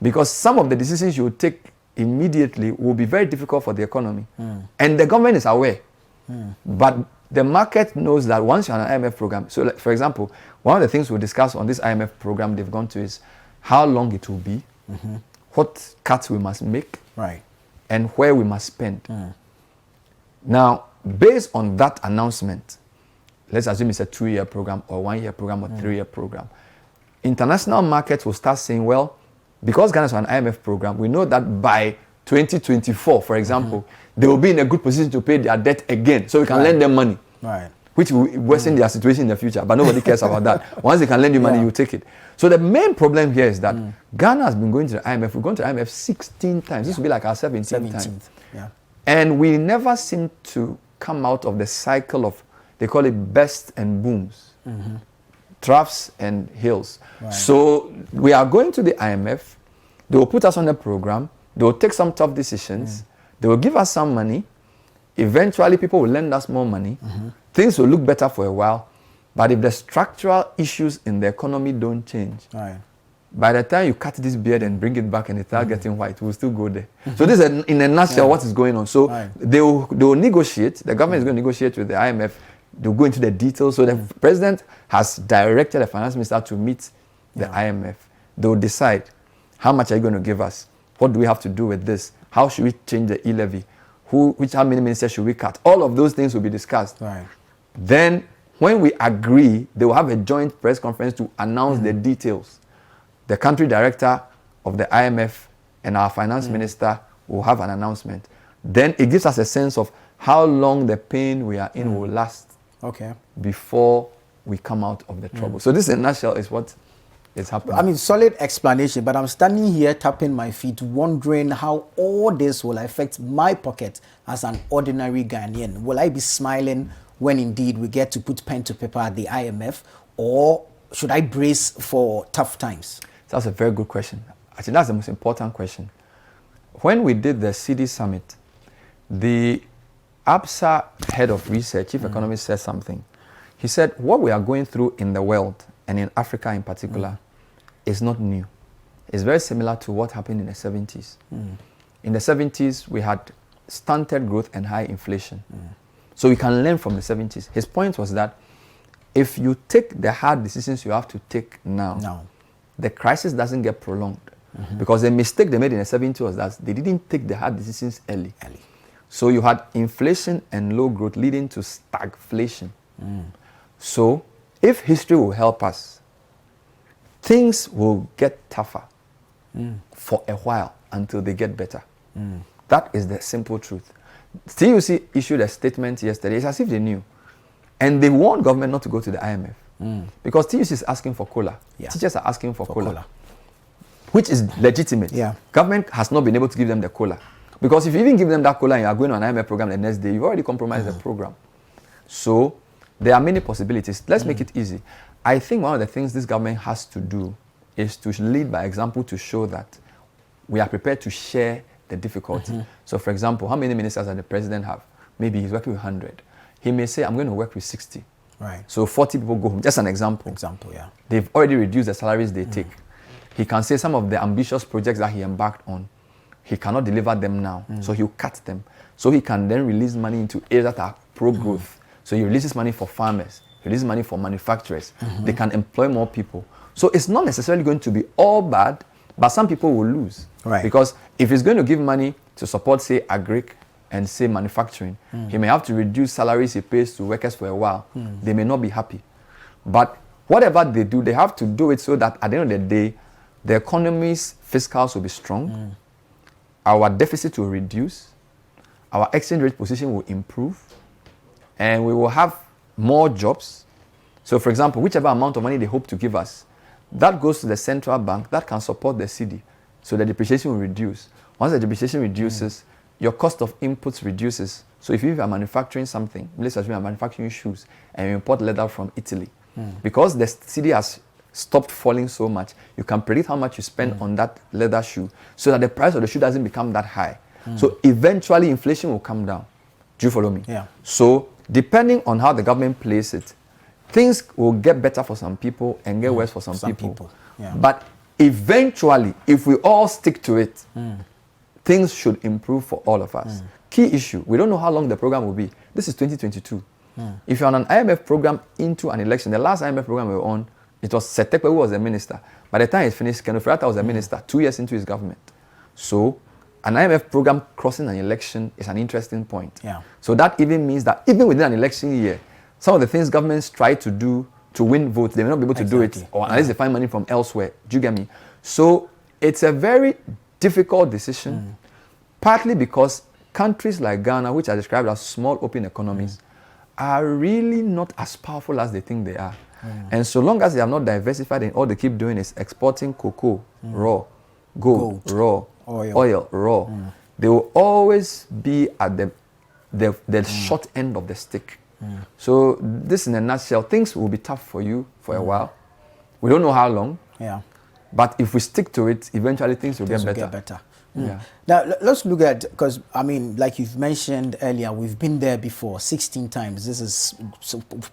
because some of the decisions you take immediately will be very difficult for the economy. And the government is aware. But the market knows that once you're on an IMF program, so like, for example, one of the things we'll discuss on this IMF program they've gone to is how long it will be, what cuts we must make, and where we must spend. Now, based on that announcement, let's assume it's a 2-year program or 1-year program or 3-year program, international markets will start saying, well, because Ghana is on an IMF program, we know that by 2024, for example, they will be in a good position to pay their debt again, so we can lend them money, which will worsen their situation in the future, but nobody cares about that. Once they can lend you money, you take it. So the main problem here is that Ghana has been going to the IMF. We've gone to the IMF 16 times. This will be like our 17th time. And we never seem to come out of the cycle of, they call it bursts and booms, troughs and hills. So we are going to the IMF. They will put us on a program. They will take some tough decisions. They will give us some money. Eventually, people will lend us more money. Things will look better for a while. But if the structural issues in the economy don't change, by the time you cut this beard and bring it back and it starts getting white, we'll still go there. So this is, in a nutshell, what is going on. So they will negotiate. The government is going to negotiate with the IMF. They'll go into the details. So the president has directed the finance minister to meet the IMF. They'll decide, how much are you going to give us? What do we have to do with this? How should we change the e-levy? How many ministers should we cut? All of those things will be discussed. Then, when we agree, they will have a joint press conference to announce the details. The country director of the IMF and our finance minister will have an announcement. Then it gives us a sense of how long the pain we are in will last before we come out of the trouble. So this, in a nutshell, is what is happening. I mean, solid explanation, but I'm standing here tapping my feet, wondering how all this will affect my pocket as an ordinary Ghanaian. Will I be smiling when indeed we get to put pen to paper at the IMF, or should I brace for tough times? That's a very good question. I think that's the most important question. When we did the CD summit, the ABSA head of research, chief economist, said something. He said, what we are going through in the world, and in Africa in particular, is not new. It's very similar to what happened in the 70s. In the 70s, we had stunted growth and high inflation. So we can learn from the 70s. His point was that if you take the hard decisions you have to take now, the crisis doesn't get prolonged. Because the mistake they made in the 70s was that they didn't take the hard decisions early. So you had inflation and low growth leading to stagflation. So, if history will help us, things will get tougher for a while until they get better. That is the simple truth. TUC issued a statement yesterday. It's as if they knew. And they warned government not to go to the IMF. Because TUC is asking for cola. Yeah. Teachers are asking for cola. Which is legitimate. Yeah. Government has not been able to give them the cola. Because if you even give them that cola and you are going on an IMF program the next day, you've already compromised the program. So, there are many possibilities. Let's make it easy. I think one of the things this government has to do is to lead by example to show that we are prepared to share the difficulty. So, for example, how many ministers does the president have? Maybe he's working with 100. He may say, I'm going to work with 60. Right. So 40 people go home. Just an example. Yeah. They've already reduced the salaries they take. He can say some of the ambitious projects that he embarked on, he cannot deliver them now. So he'll cut them. So he can then release money into areas that are pro-growth. So he releases money for farmers. He releases money for manufacturers. They can employ more people. So it's not necessarily going to be all bad, but some people will lose. Right. Because if he's going to give money to support, say, agric and, say, manufacturing, he may have to reduce salaries he pays to workers for a while. They may not be happy. But whatever they do, they have to do it so that at the end of the day, the economy's fiscals will be strong, our deficit will reduce, our exchange rate position will improve, and we will have more jobs. So, for example, whichever amount of money they hope to give us, that goes to the central bank, that can support the cedi. So the depreciation will reduce. Once the depreciation reduces, your cost of inputs reduces. So if you are manufacturing something, let's assume you are manufacturing shoes, and you import leather from Italy, because the cedi has stopped falling so much, you can predict how much you spend on that leather shoe, so that the price of the shoe doesn't become that high. So eventually inflation will come down. Do you follow me? Yeah. So depending on how the government plays it, things will get better for some people and get worse for some people. Yeah. But eventually, if we all stick to it, things should improve for all of us. Key issue, we don't know how long the program will be. This is 2022. If you're on an IMF program into an election, the last IMF program we were on, it was Setekwe who was the minister. By the time it finished, Kenofrata was the minister 2 years into his government. So, an IMF program crossing an election is an interesting point. Yeah. So that even means that even within an election year, some of the things governments try to do to win votes, they may not be able to do it, or unless they find money from elsewhere. Do you get me? So it's a very difficult decision, partly because countries like Ghana, which are described as small open economies, are really not as powerful as they think they are. And so long as they have not diversified and all they keep doing is exporting cocoa, raw, gold, raw, oil, raw, they will always be at the short end of the stick. So this in a nutshell, things will be tough for you for a while. We don't know how long. Yeah. But if we stick to it, eventually things will get better. Yeah. Now, let's look at, because, I mean, like you've mentioned earlier, we've been there before 16 times. This is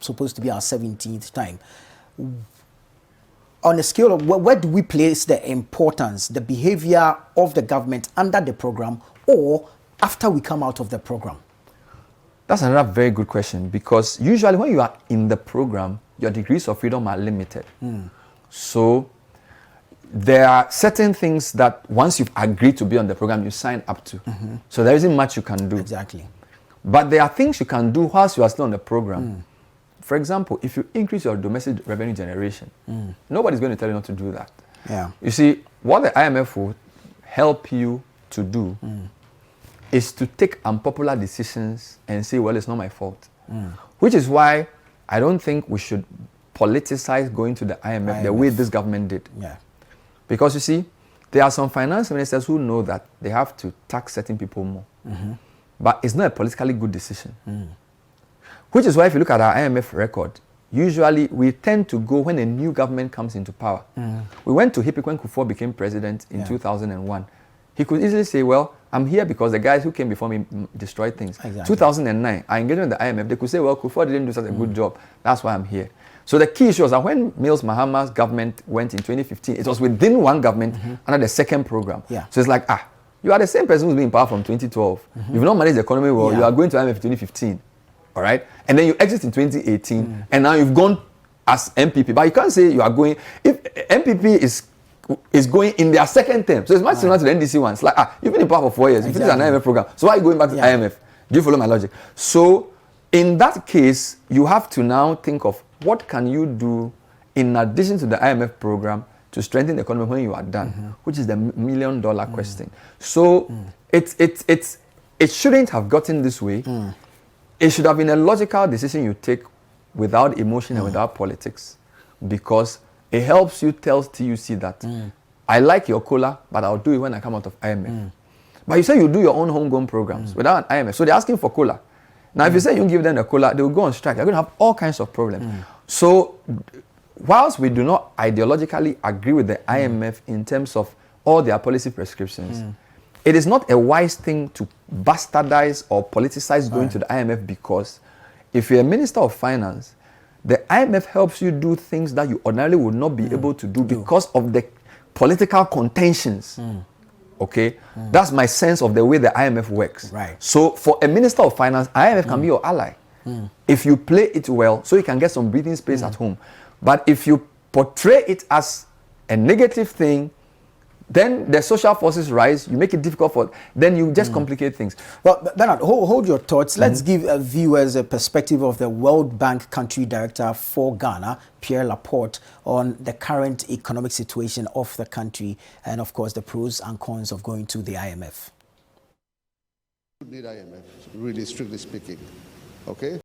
supposed to be our 17th time. On a scale of where do we place the importance, the behavior of the government under the program or after we come out of the program? That's another very good question, because usually when you are in the program, your degrees of freedom are limited. So there are certain things that once you've agreed to be on the program, you sign up to. So there isn't much you can do. Exactly. But there are things you can do whilst you are still on the program. For example, if you increase your domestic revenue generation, nobody's going to tell you not to do that. Yeah. You see, what the IMF will help you to do is to take unpopular decisions and say, well, it's not my fault. Which is why I don't think we should politicize going to the IMF the way this government did. Yeah. Because you see, there are some finance ministers who know that they have to tax certain people more. But it's not a politically good decision. Which is why if you look at our IMF record, usually we tend to go when a new government comes into power. We went to Hippie when Kufuor became president in 2001. He could easily say, well, I'm here because the guys who came before me destroyed things. 2009, I engaged with the IMF. They could say, well, Kufuor didn't do such a good job. That's why I'm here. So the key issue was that when Mills Mahama's government went in 2015, it was within one government under the second program. So it's like, you are the same person who's been in power from 2012. You've not managed the economy well. You are going to IMF in 2015. All right? And then you exit in 2018, and now you've gone as MPP. But you can't say you are going, if MPP is going in their second term. So it's much similar to the NDC ones. Like, you've been in power for 4 years. You finished an IMF program. So why are you going back to IMF? Do you follow my logic? So in that case, you have to now think of what can you do in addition to the IMF program to strengthen the economy when you are done, which is the million-dollar question. So it shouldn't have gotten this way. It should have been a logical decision you take without emotion and without politics, because it helps you tell TUC that I like your cola, but I'll do it when I come out of IMF. But you say you do your own homegrown programs without an IMF, so they're asking for cola. Now, if you say you give them the cola, they will go on strike. They're going to have all kinds of problems. So, whilst we do not ideologically agree with the IMF in terms of all their policy prescriptions, it is not a wise thing to bastardize or politicize going to the IMF, because if you're a minister of finance, the IMF helps you do things that you ordinarily would not be able to do because of the political contentions. Okay, that's my sense of the way the IMF works. Right. So for a minister of finance, IMF can be your ally if you play it well, so you can get some breathing space at home. But if you portray it as a negative thing, then the social forces rise, you make it difficult for, then you just complicate things. Well, Bernard, hold your thoughts. Let's give viewers a perspective of the World Bank Country Director for Ghana, Pierre Laporte, on the current economic situation of the country and, of course, the pros and cons of going to the IMF. We need IMF, really strictly speaking, okay?